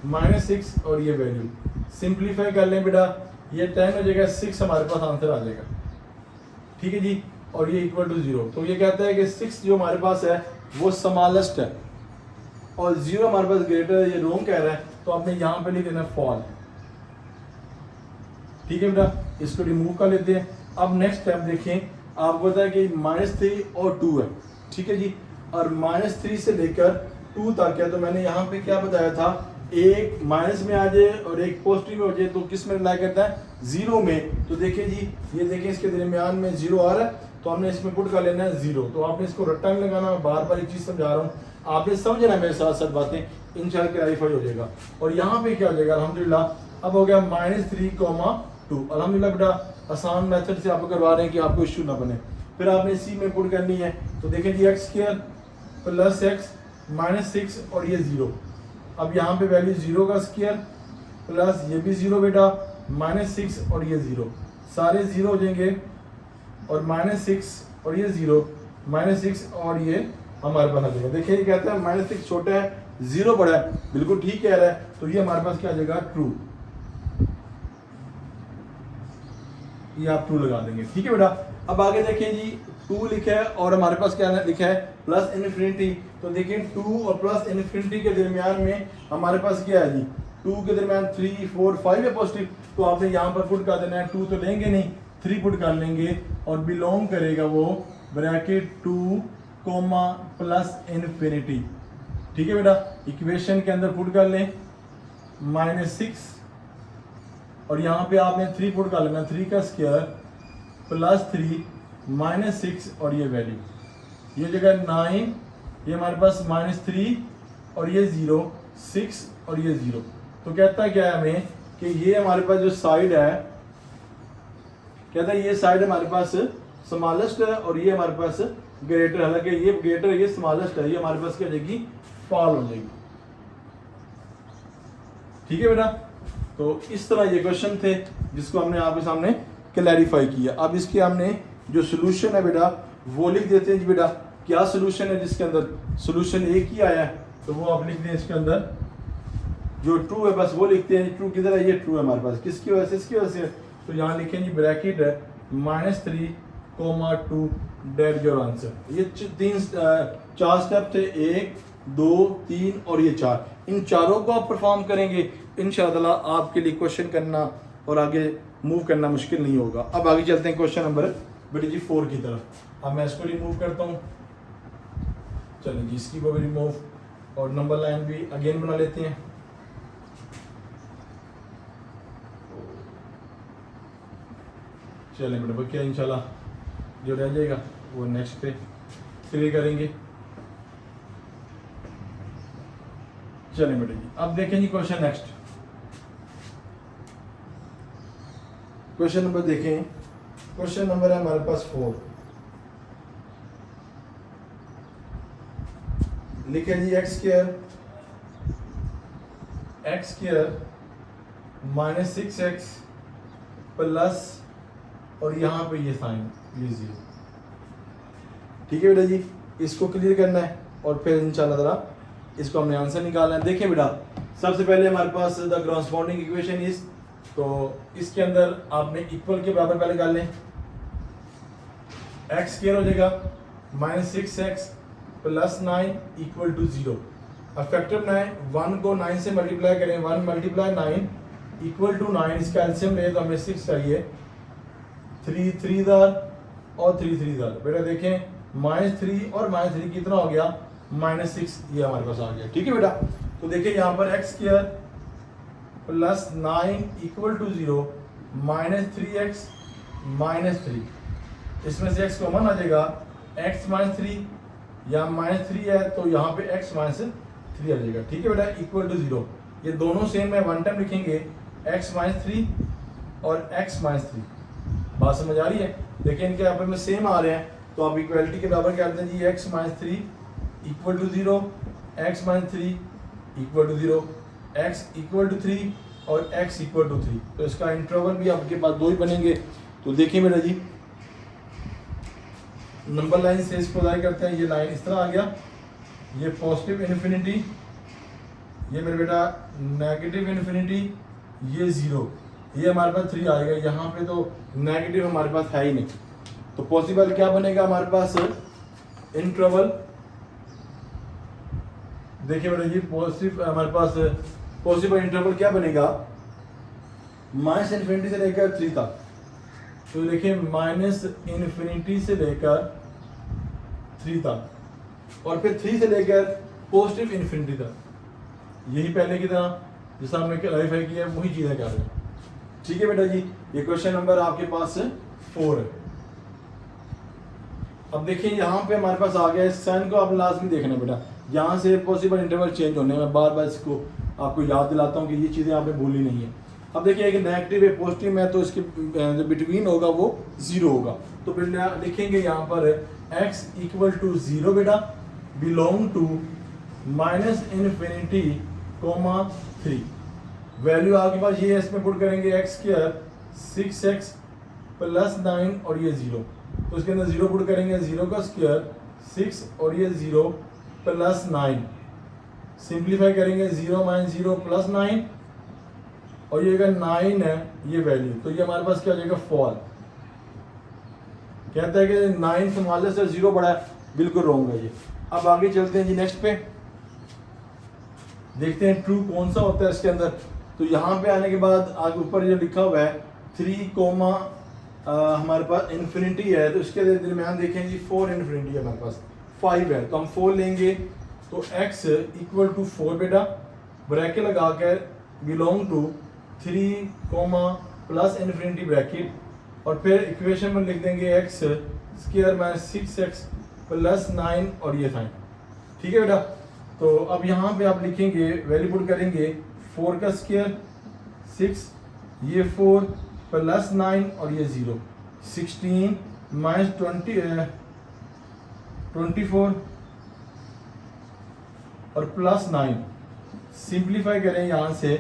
माइनस 6 और ये वैल्यू सिंप्लीफाई कर लें बेटा, ये 10 हो जाएगा, 6 हमारे पास आंसर आ जाएगा। ठीक है जी, और ये इक्वल टू 0। तो ये कहता है कि 6 जो हमारे पास है वो स्मॉलेस्ट है और 0 हमारे पास ग्रेटर है, ये रोंग कह रहा है, तो आपने यहाँ पे लिख देना फॉल। ठीक है बेटा, इसको रिमूव कर लेते हैं। अब नेक्स्ट स्टेप देखें, आपको पता है कि -3 और 2 है, ठीक है जी, और -3 से लेकर 2 तक है। तो मैंने यहाँ पे क्या बताया था, एक माइनस में आ जाए और एक पॉजिटिव में हो जाए तो किस में रिलाई करता है, 0 में। तो देखिए जी, ये देखें इसके दरमियान में 0 आ रहा है, तो हमने इसमें पुट कर लेना है 0। तो आपने इसको रट्टा नहीं लगाना, मैं बार बार एक चीज़ समझा रहा हूँ, आपने समझना है मेरे साथ साथ बातें, इंशाल्लाह क्लैरिफाई हो जाएगा। और यहाँ पे क्या हो जाएगा, अल्हम्दुलिल्लाह अब हो गया -3, 2। अल्हम्दुलिल्लाह बेटा आसान मेथड से आपको करवा रहे हैं कि आपको इशू ना बने। फिर आपने सी में पुट करनी है, तो देखें जी x² + x -6 और ये 0। अब यहाँ पे वैल्यू 0 का स्क्वायर प्लस ये भी 0 बेटा, -6 और ये 0, सारे 0 हो जाएंगे, और -6 और ये 0, -6 और ये हमारे पास आ जाएगा। देखिए ये कहता है -6 छोटा है, 0 बड़ा है, बिल्कुल ठीक कह रहा है, तो ये हमारे पास क्या आ जाएगा, ट्रू। ये आप ट्रू लगा देंगे, ठीक है बेटा। अब आगे देखिए जी, 2 लिखा है और हमारे पास क्या लिखा है, +∞। तो देखिए 2 और +∞ के दरमियान में हमारे पास क्या है जी, 2 के दरमियान 3, 4, 5 है पॉजिटिव, तो आपने यहाँ पर पुट कर देना है, 2 तो लेंगे नहीं, 3 पुट कर लेंगे, और बिलोंग करेगा वो ब्रैकेट 2, +∞। ठीक है बेटा, इक्वेशन के अंदर पुट कर लें -6, और यहाँ पे आपने 3 पुट कर लेना, 3 का स्क्वायर +3 -6 और ये वैल्यू, ये जगह 9, ये हमारे पास -3 और ये 0, 6 और ये 0। तो कहता क्या है हमें कि ये हमारे पास जो साइड है, कहता है ये साइड हमारे पास स्मॉलेस्ट है और ये हमारे पास ग्रेटर, हालांकि ये ग्रेटर, ये स्मॉलेस्ट है, ये हमारे पास क्या हो जाएगी, फॉल हो जाएगी। ठीक है बेटा, तो इस तरह ये क्वेश्चन थे जिसको हमने आपके सामने क्लैरिफाई किया। अब इसके हमने जो सोल्यूशन है बेटा वो लिख देते हैं जी। बेटा क्या सोल्यूशन है, जिसके अंदर सोल्यूशन एक ही आया है, तो वो आप लिख दें, इसके अंदर जो ट्रू है बस वो लिखते हैं। ट्रू किधर है, ये ट्रू है हमारे पास, किसकी वजह से, इसकी वजह से। तो यहाँ लिखें जी ब्रैकेट है -3, 2 डेट योर आंसर। ये 4 स्टेप थे, 1, 2, 3 और ये 4। इन चारों को आप परफॉर्म करेंगे, इंशाअल्लाह आपके लिए क्वेश्चन करना और आगे मूव करना मुश्किल नहीं होगा। अब आगे चलते हैं क्वेश्चन नंबर बेटे जी 4 की तरफ। अब मैं इसको रिमूव करता हूँ, चलिए जी इसकी को भी रिमूव, और नंबर लाइन भी अगेन बना लेते हैं। चलें बेटा, क्या इंशाल्लाह जो रह जाएगा वो नेक्स्ट पे क्लियर करेंगे। चलें बेटा जी, अब देखें जी क्वेश्चन नेक्स्ट। क्वेश्चन नंबर देखें, क्वेश्चन नंबर है हमारे पास 4। लिखे जी x² -6x प्लस, और यहाँ पे ये साइन, ये 0। ठीक है बेटा जी, इसको क्लियर करना है और फिर इंशाल्लाह ताला इसको हमने आंसर निकालना है। देखिए बेटा, सबसे पहले हमारे पास द कॉरस्पॉन्डिंग इक्वेशन इज, तो इसके अंदर आपने इक्वल के बराबर पहले कर लें, x² हो जाएगा -6x + 9 = 0। अब फैक्टर बनाएं, 1 को 9 से मल्टीप्लाई करें, 1 × 9 = 9। इसका एलसीएम ले तो हमें 6 चाहिए, 3 3 दार और 3 3 दार। बेटा देखें -3 और -3 कितना हो गया, -6, ये हमारे पास आ गया। ठीक है बेटा, तो देखिए यहाँ पर x² + 9 = 0, -3x -3, इसमें से x कॉमन आ जाएगा, x -3 या -3 है तो यहाँ पे x -3 आ जाएगा। ठीक है बेटा, = 0, ये दोनों सेम है, वन टाइम लिखेंगे, x -3 और x -3। बात समझ आ रही है? देखिए इनके यहाँ पे सेम आ रहे हैं, तो आप इक्वलिटी के बराबर क्या करते हैं जी, x -3 = 0, x -3 = 0, x = 3 और x = 3। तो इसका इंटरवल भी आपके पास 2 ही बनेंगे। तो देखिए बेटा जी, नंबर लाइन से इसको जाहिर करते हैं, ये लाइन इस तरह आ गया, ये पॉजिटिव इन्फिनिटी, ये मेरे बेटा नेगेटिव इन्फिनिटी, ये 0, ये हमारे पास 3 आएगा। यहाँ पे तो नेगेटिव हमारे पास है ही नहीं, तो पॉसिबल क्या बनेगा हमारे पास, इंटरवल। देखिए बेटा जी, पॉजिटिव हमारे पास पॉसिबल इंटरवल क्या बनेगा, -∞ से लेकर 3 तक। तो देखिए माइनस इन्फिनिटी से लेकर 3 तक और फिर 3 से लेकर पॉजिटिव इन्फिनिटी तक, यही पहले की तरह जैसा हमने क्लैरिफाई किया है वही चीज़ें कर रहे हैं। ठीक है बेटा जी, ये क्वेश्चन नंबर आपके पास 4 है। अब देखिए यहाँ पे हमारे पास आ गया, इस साइन को आप लाजमी देखना बेटा, यहाँ से पॉसिबल इंटरवल चेंज होने में बार बार इसको आपको याद दिलाता हूँ कि ये चीज़ें आपने भूलनी नहीं है। अब देखिए एक नेगेटिव है पॉजिटिव है तो इसके जो बिटवीन होगा वो 0 होगा, तो बेटा लिखेंगे यहाँ पर x इक्वल टू 0 बेटा belong to minus infinity comma 3। Value आपके पास ये इसमें पुट करेंगे x स्क्वायर 6x प्लस 9 और ये 0, तो इसके अंदर 0 पुट करेंगे, 0 का स्क्वायर 6 और ये 0 प्लस 9, सिंप्लीफाई करेंगे 0 माइनस 0 प्लस 9 और ये अगर 9 है ये वैल्यू, तो ये हमारे पास क्या हो जाएगा फॉल। कहता है कि 9 स्मॉलेस्ट से 0 बड़ा है, बिल्कुल रॉन्ग है ये। अब आगे चलते हैं जी नेक्स्ट पे, देखते हैं ट्रू कौन सा होता है इसके अंदर। तो यहाँ पे आने के बाद आगे ऊपर जो लिखा हुआ है 3 कोमा हमारे पास इन्फिनिटी है, तो इसके दरमियान देखें जी 4 इन्फिनिटी है, हमारे पास 5 है, तो हम 4 लेंगे, तो x इक्वल टू 4 बेटा ब्रैकेट लगा कर belong to 3 comma plus infinity bracket, और फिर इक्वेशन में लिख देंगे x square minus 6x plus 9 और ये साइन। ठीक है बेटा, तो अब यहाँ पे आप लिखेंगे वैल्यू पुट करेंगे 4 का स्क्वायर 6, ये 4 प्लस 9 और ये 0, 16 माइनस 24 और प्लस 9, सिंप्लीफाई करें यहाँ से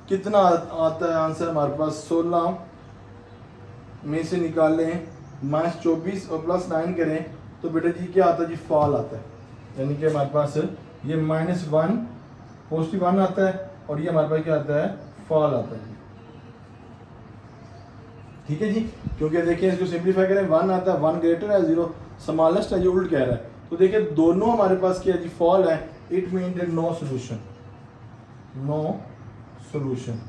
कितना आता है आंसर हमारे पास, 16 में से निकालें माइनस 24 और प्लस 9 करें तो बेटा जी क्या आता है जी फॉल आता है, यानी कि हमारे पास ये -1 पॉजिटिव 1 आता है और ये हमारे पास क्या आता है फॉल आता है। ठीक है जी, क्योंकि देखिए इसको सिंप्लीफाई करें 1 आता है, 1 ग्रेटर है 0 स्मॉलेस्ट है, ये उल्ट कह रहा है, तो देखिए दोनों हमारे पास क्या है जी फॉल है, it mean no solution, no solution,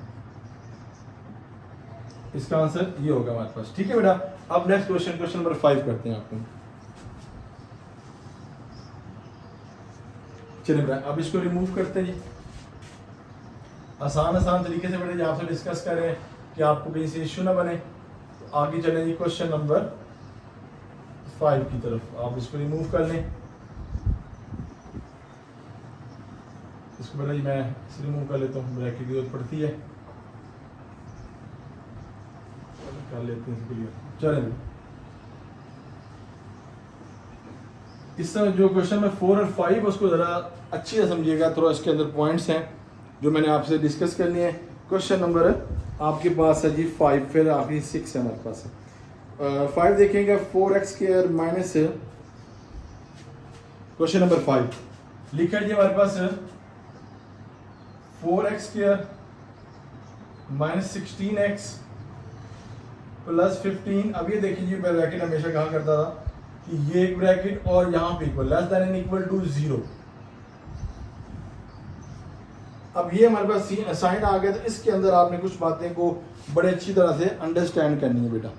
इसका आंसर ये होगा हमारे पास। ठीक है बेटा, अब नेक्स्ट क्वेश्चन, क्वेश्चन नंबर 5 करते हैं आपको। चलिए बेटा अब इसको रिमूव करते हैं जी, आसान तरीके से बेटा आपसे डिस्कस करें कि आपको कहीं से इश्यू ना बने। तो आगे चलें जी क्वेश्चन नंबर 5 की तरफ, आप इसको रिमूव कर लें, इसको बेटा जी मैं रिमूव कर लेता हूँ, ब्रैकेट की जरूरत पड़ती है, कर लेते हैं इसको क्लियर। चलें इस तरह जो क्वेश्चन में 4 और 5 उसको ज़रा अच्छी से समझिएगा, थोड़ा इसके अंदर पॉइंट्स हैं जो मैंने आपसे डिस्कस करनी है। क्वेश्चन नंबर आपके पास है जी 5, फिर आखिरी 6 है हमारे पास है। 5 देखेंगे 4x square minus, question number 5 लिखा है जी हमारे पास 4x square minus 16x plus 15। अब ये देखिए जी मैं ब्रैकेट हमेशा कहा करता था कि ये एक ब्रैकेट और यहाँ पे equal less than and equal to 0। अब ये हमारे पास साइन आ गया, तो इसके अंदर आपने कुछ बातें को बड़े अच्छी तरह से अंडरस्टैंड करनी है बेटा।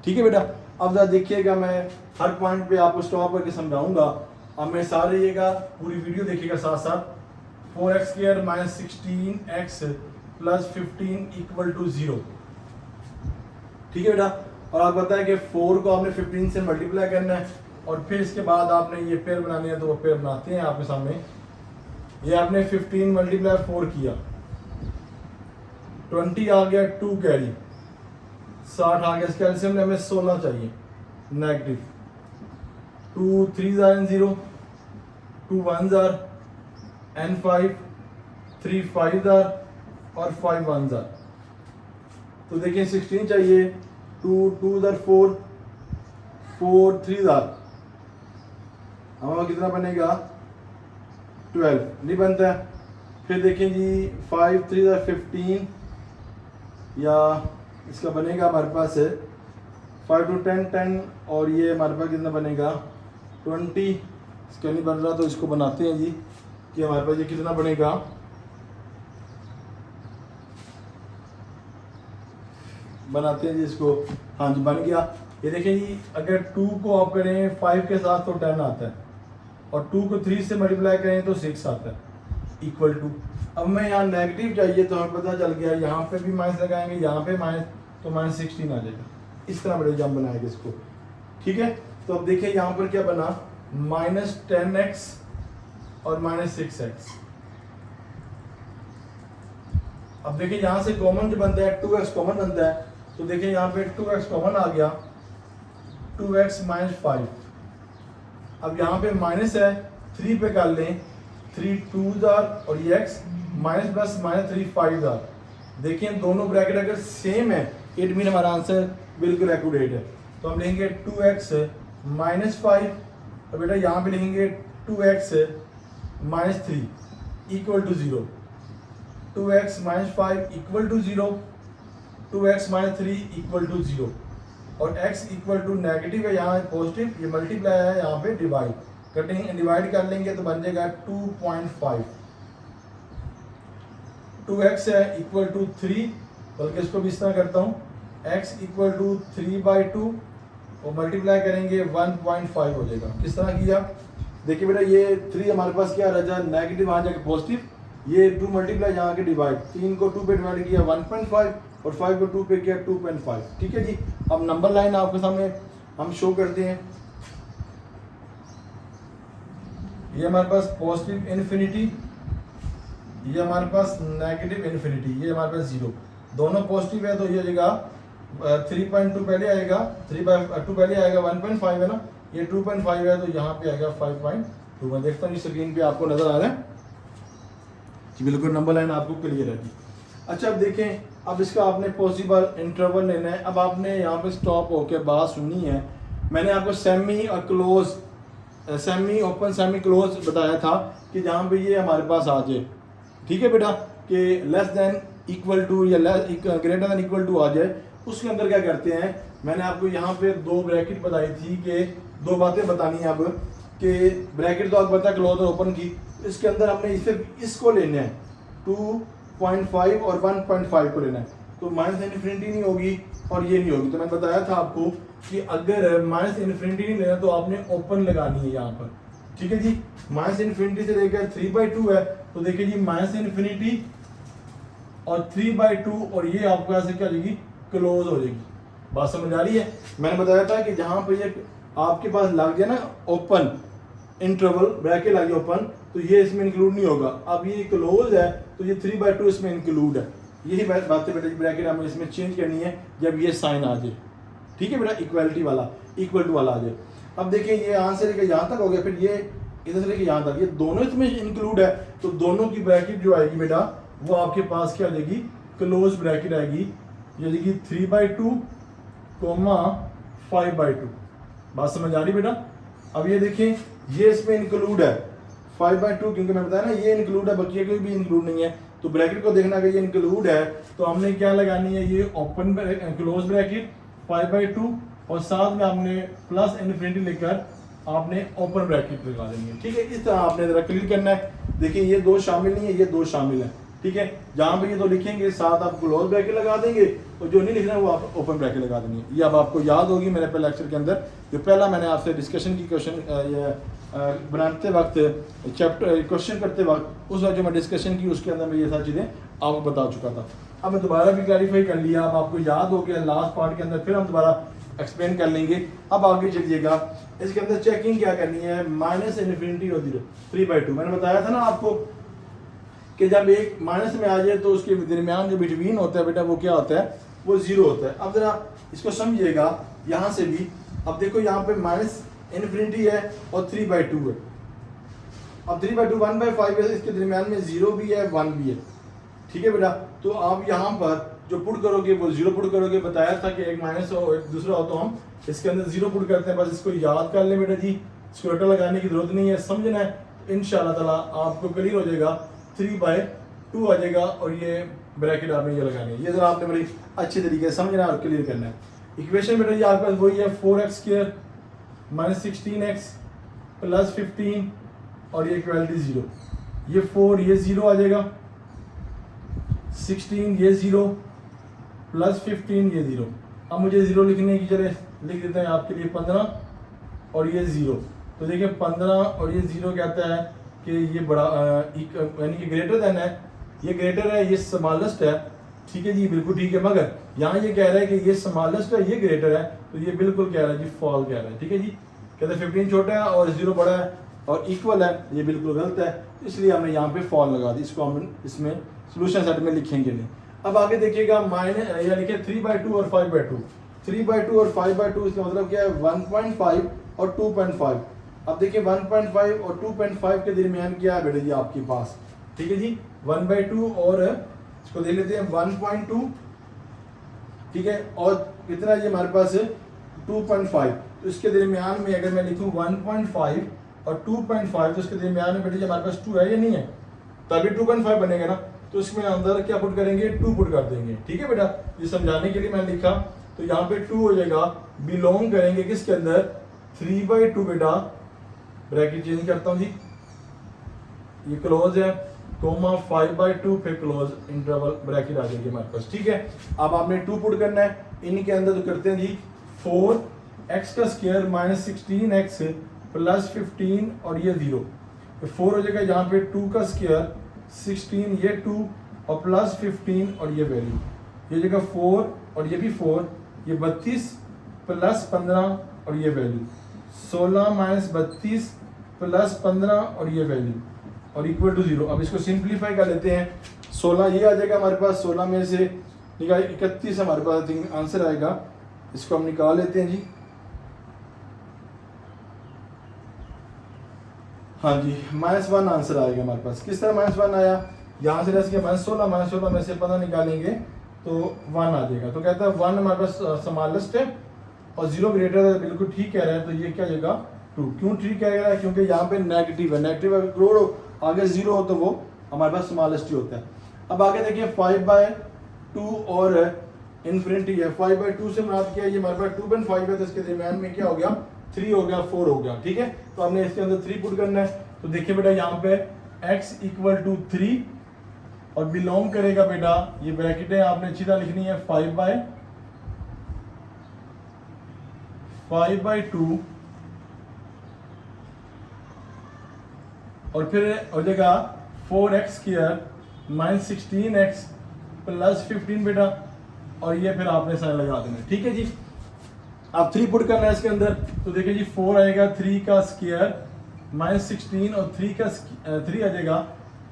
ठीक है बेटा, अब जरा देखिएगा, मैं हर पॉइंट पे आपको स्टॉप करके समझाऊंगा, अब मेरे साथ रहिएगा, पूरी वीडियो देखिएगा साथ साथ। 4x square minus 16x plus 15 equal to 0। ठीक है बेटा, और आप बताएं कि 4 को आपने 15 से मल्टीप्लाई करना है और फिर इसके बाद आपने ये पेयर बनानी है, तो वो पेयर बनाते हैं आपके सामने। ये आपने 15 मल्टीप्लाई 4 किया, 20 आ गया, 2 कैरी 60 आ गया, इसका एलसीएम में हमें 16 चाहिए negative, 2 3 are 0, 2 1 are and 5, 3 5 are और 5 1 आर। तो देखिए 16 चाहिए, 2 2 आर 4, 4 3 आर, हमारा कितना बनेगा 12, नहीं बनता है। फिर देखें जी 5 3 आर 15, या इसका बनेगा हमारे पास 5 to 10 10, और ये हमारे पास कितना बनेगा 20। इसका नहीं बन रहा तो इसको बनाते हैं जी कि हमारे पास ये कितना बनेगा बनाते हैं जी इसको। हाँ जी बन गया। ये देखें जी, अगर 2 को आप करें 5 के साथ तो 10 आता है, और 2 को 3 से मल्टीप्लाई करें तो 6 आता है, इक्वल टू। अब मैं यहाँ नेगेटिव चाहिए तो हमें पता चल गया, यहाँ पे भी माइनस लगाएंगे, यहाँ पे माइनस, तो -16 आ जाएगा। इस तरह बड़े जम बनाएंगे इसको, ठीक है। तो अब देखिए यहाँ पर क्या बना, -10x और -6x। अब देखिए यहाँ से कॉमन जो बनता है 2x कॉमन बनता है, तो देखिए यहाँ पे 2x कॉमन आ गया, 2x - 5। अब यहाँ पे माइनस है, 3 पे कर लें, 3 2s और ये x, minus plus minus 3 5s। देखिए दोनों ब्रैकेट अगर सेम है, इट मीन हमारा आंसर बिल्कुल एक्यूरेट है। तो हम लिखेंगे 2x - 5, और बेटा यहाँ पे लिखेंगे 2x - 3 equal to 0। 2x - 5 equal to 0, 2x - 3 equal to 0, और x इक्वल टू नेगेटिव है, यहाँ पॉजिटिव, ये मल्टीप्लाई है, यहाँ पे डिवाइड कटेंगे, डिवाइड कर लेंगे तो बन जाएगा 2.5। 2x है इक्वल टू 3, बल्कि इसको भी इस तरह करता हूँ, x इक्वल टू 3/2 और मल्टीप्लाई करेंगे 1.5 हो जाएगा। किस तरह किया, देखिए बेटा ये 3 हमारे पास क्या रह जाए, नेगेटिव आ जाएगा पॉजिटिव, ये 2 मल्टीप्लाई यहाँ के डिवाइड, 3 को 2 पे डिवाइड किया 1.5, और 5 को 2 पे किया 2.5, ठीक है जी। अब नंबर लाइन आपके सामने हम शो करते हैं। ये हमारे पास पॉजिटिव इन्फिनिटी, ये हमारे पास नेगेटिव इन्फिनिटी, ये हमारे पास 0, दोनों पॉजिटिव है, तो ये हो जाएगा 3.2 पहले आएगा, 3/2 पहले आएगा, 1.5 है ना, ये 2.5 है, तो यहाँ पे आएगा 5.2। मैं देखता हूँ स्क्रीन पे आपको नजर आ रहा है जी, बिल्कुल नंबर लाइन आपको क्लियर है जी। अच्छा अब देखें, अब इसका आपने पॉसिबल इंटरवल लेना है। अब आपने यहाँ पे स्टॉप होकर बात सुननी है। मैंने आपको सेमी और close, semi open semi close बताया था कि जहाँ पे ये हमारे पास आ जाए, ठीक है बेटा, कि लेस देन इक्वल टू या ग्रेटर देन इक्वल टू आ जाए, उसके अंदर क्या करते हैं, मैंने आपको यहाँ पे 2 ब्रैकेट बताई थी कि 2 बातें बतानी है अब, कि ब्रैकेट तो आपको पता है क्लोज और ओपन की, इसके अंदर हमने इसे इसको लेना है 2.5 और 1.5 को लेना है, तो माइनस इन्फिनिटी नहीं होगी और ये नहीं होगी। तो मैंने बताया था आपको कि अगर माइनस इन्फिनिटी नहीं लेना तो आपने ओपन लगानी है यहाँ पर, ठीक है जी। माइनस इन्फिनिटी से लेकर 3/2 है, तो देखिए जी माइनस इन्फिनिटी और 3/2, और ये आपको ऐसे क्या हो जाएगी, क्लोज हो जाएगी। बात समझ आ रही है। मैंने बताया था कि जहाँ पर ये आपके पास लग जाए ना ओपन इंटरवल ब्रैकेट लगे ओपन, तो ये इसमें इंक्लूड नहीं होगा। अब ये क्लोज है तो ये 3/2 इसमें इंक्लूड है। यही बातें बेटा ब्रैकेट हमें इसमें चेंज करनी है जब ये साइन आ जाए, ठीक है बेटा, इक्वलिटी वाला, इक्वल टू वाला आ जाए। अब देखिए ये यहाँ से लेकर यहाँ तक हो गया, फिर ये इधर से लेकर यहाँ तक, ये दोनों इसमें इंक्लूड है, तो दोनों की ब्रैकेट जो आएगी बेटा वो आपके पास क्या आ जाएगी, क्लोज ब्रैकेट आएगी, ये आएगी 3/2, 5/2। बात समझ आ रही बेटा। अब ये देखें ये इसमें इंक्लूड है 5/2, क्योंकि मैं बताया ना ये इंक्लूड है, बाकी कोई भी इंक्लूड नहीं है, तो ब्रैकेट को देखना अगर ये इंक्लूड है तो हमने क्या लगानी है, ये ओपन क्लोज ब्रैकेट 5/2, और साथ में आपने प्लस इन्फिनिटी लेकर आपने ओपन ब्रैकेट लगा देनी है, ठीक है। इस तरह आपने जरा क्लियर करना है। देखिए ये 2 शामिल नहीं है, ये 2 शामिल है, ठीक है। जहाँ पे ये 2 लिखेंगे साथ आप क्लोज ब्रैकेट लगा देंगे, और जो नहीं लिखना है वो आप ओपन ब्रैकेट लगा देंगे। ये अब आपको याद होगी मेरे पहले लेक्चर के अंदर जो पहला मैंने आपसे डिस्कशन की क्वेश्चन बनाते वक्त चैप्टर क्वेश्चन करते वक्त उस वक्त जो मैं डिस्कशन की उसके अंदर मैं ये सारी चीज़ें आपको बता चुका था। अब मैं दोबारा भी क्लैरिफाई कर लिया, अब आपको याद हो गया लास्ट पार्ट के अंदर, फिर हम दोबारा एक्सप्लेन कर लेंगे। अब आगे चलिएगा, इसके अंदर चेकिंग क्या करनी है, माइनस इन्फिनिटी और 3/2। मैंने बताया था ना आपको कि जब एक माइनस में आ जाए तो उसके दरमियान जो बिटवीन होता है बेटा वो क्या होता है, वो 0 होता है। अब जरा इसको समझिएगा यहाँ से भी। अब देखो यहाँ पे माइनस इन्फिनिटी है और 3/2 है। अब 3/2 1/5 है, इसके दरमियान में 0 भी है 1 भी है, ठीक है बेटा। तो आप यहाँ पर जो पुट करोगे वो 0 पुट करोगे। बताया था कि एक माइनस हो एक दूसरा हो, तो हम इसके अंदर 0 पुट करते हैं। बस इसको याद कर ले बेटा जी, इसको रटा लगाने की जरूरत नहीं है, समझना है। इंशाल्लाह ताला आपको क्लियर हो जाएगा, 3/2 आ जाएगा, और ये ब्रैकेट आपने ये लगानी है। ये जरा आपने बड़ी अच्छी तरीके से समझना और क्लियर करना है। इक्वेशन बेटा जी आपके पास वही है, 4x² - 16x + 15 और ये इक्वलिटी 0। ये 4 ये 0 आ जाएगा, 16 ये 0 प्लस 15 ये 0। अब मुझे 0 लिखने की जगह लिख देते हैं आपके लिए 15 और ये 0। तो देखिए 15 और ये 0 कहता है कि ये बड़ा यानी कि ग्रेटर देन है, ये ग्रेटर है, ये स्मॉलेस्ट है। ठीक है जी, बिल्कुल ठीक है। मगर यहाँ ये कह रहा है कि ये स्मॉलेस्ट है, ये ग्रेटर है, तो ये बिल्कुल कह रहा है जी फॉल कह रहा है। ठीक है जी, कहते हैं 15 छोटा है और 0 बड़ा है और इक्वल है, ये बिल्कुल गलत है, इसलिए हमने यहाँ पे फॉल लगा दी। इसको हम इसमें सोल्यूशन सेट में लिखेंगे नहीं। अब आगे देखिएगा माइनस या लिखे 3/2 और 5/2। 3/2 और 5/2 इसका मतलब क्या है 1.5 और 2.5। अब देखिए 1.5 और 2.5 के दरमियान क्या है बेटा जी आपके पास। ठीक है जी, 1/2 और इसको देख लेते हैं 1.2। ठीक है, और कितना ये हमारे पास 2.5। तो इसके दरमियान में अगर मैं लिखूं 1.5 और 2.5 तो इसके दरमियान में बेटा जी हमारे पास 2 है या नहीं है, तभी 2.5 बनेगा ना। तो इसमें अंदर क्या पुट करेंगे, 2 पुट कर देंगे। ठीक है बेटा, ये समझाने के लिए मैंने लिखा। तो यहाँ पे 2 हो जाएगा, बिलोंग करेंगे किसके अंदर, 3/2 बेटा, ब्रैकेट चेंज करता हूँ जी, ये क्लोज है, कोमा 5/2 फिर क्लोज इंटरवल ब्रैकेट आ जाएगी हमारे पास। ठीक है, अब आपने 2 पुट करना है इनके अंदर। तो करते हैं जी 4x का स्क्वायर माइनस 16x प्लस 15 और ये 0। तो 4 हो जाएगा यहाँ पे 2 का स्क्वायर 16 ये 2 और प्लस 15 और ये वैल्यू, ये जगह 4 और ये भी 4, ये 32 प्लस 15 और ये वैल्यू 16 माइनस 32 प्लस 15 और ये वैल्यू और इक्वल टू 0। अब इसको सिंप्लीफाई कर लेते हैं। 16 ये आ जाएगा हमारे पास, 16 में से निकाल 31 हमारे पास आंसर आएगा। इसको हम निकाल लेते हैं जी। हाँ जी, -1 आंसर आएगा हमारे पास। किस तरह -1 आया, यहाँ से जैसे -16 में से 15 निकालेंगे तो 1 आ जाएगा। तो कहता है 1 हमारे पास स्मॉलेस्ट है और 0 ग्रेटर है, बिल्कुल ठीक कह रहा है। तो ये क्या जाएगा 2। क्यों ठीक कह रहा है, क्योंकि यहाँ पे नेगेटिव है, नेगेटिव अगर करोड़ आगे 0 हो तो वो हमारे पास स्मॉलेस्ट ही होता है। अब आगे देखिए 5/2 और इन्फिनिटी है। 5/2 से मुराद क्या है, ये हमारे पास 2.5 है, तो इसके दरमियान में क्या हो गया 3 हो गया, 4 हो गया। ठीक है, तो हमने इसके अंदर 3 पुट करना है। तो देखिए बेटा यहाँ पे x = 3 और बिलोंग करेगा बेटा, ये ब्रैकेट है आपने अच्छी तरह लिखनी है, 5/2 और फिर हो जाएगा 4x² माइनस 16x प्लस 15 बेटा, और ये फिर आपने साइन लगा देना। ठीक है जी, आप 3 पुट करना है इसके अंदर। तो देखिए जी 4 आएगा 3 का स्क्वायर माइनस 16 और 3 आ जाएगा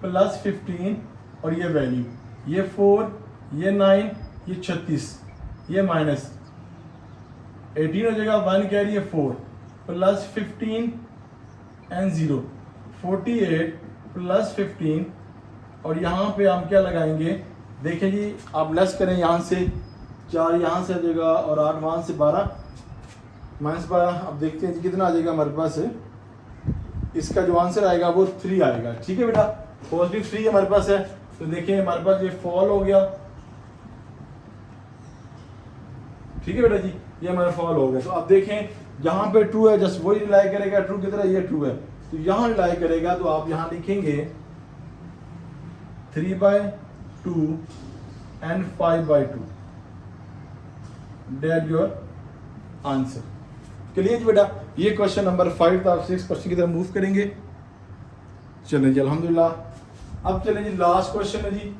प्लस 15 और ये वैल्यू, ये 4 ये 9 ये 36 ये माइनस 18 हो जाएगा, 1 कैरी है 4 प्लस 15 एंड 0 48 प्लस 15 और यहाँ पे हम क्या लगाएंगे, देखिए जी आप लेस करें यहाँ से 4 यहाँ से आ जाएगा और 8 वहाँ से 12 -12। अब देखते हैं जी कितना आ जाएगा हमारे पास है। इसका जो आंसर आएगा वो 3 आएगा। ठीक है बेटा, पॉजिटिव 3 हमारे पास है। तो देखिए हमारे पास ये फॉल हो गया। ठीक है बेटा जी, ये हमारा फॉल हो गया। तो अब देखें यहाँ पे ट्रू है, जस्ट वही रिलाई करेगा ट्रू की तरह, ये ट्रू है तो यहाँ रिलाई करेगा। तो आप यहाँ लिखेंगे 3/2 and 5/2 that your answer. Clear जी बेटा, ये क्वेश्चन नंबर 5 था। आप 6 क्वेश्चन की तरफ मूव करेंगे। चलें जी अल्हम्दुलिल्लाह। अब चलें जी लास्ट क्वेश्चन है जी।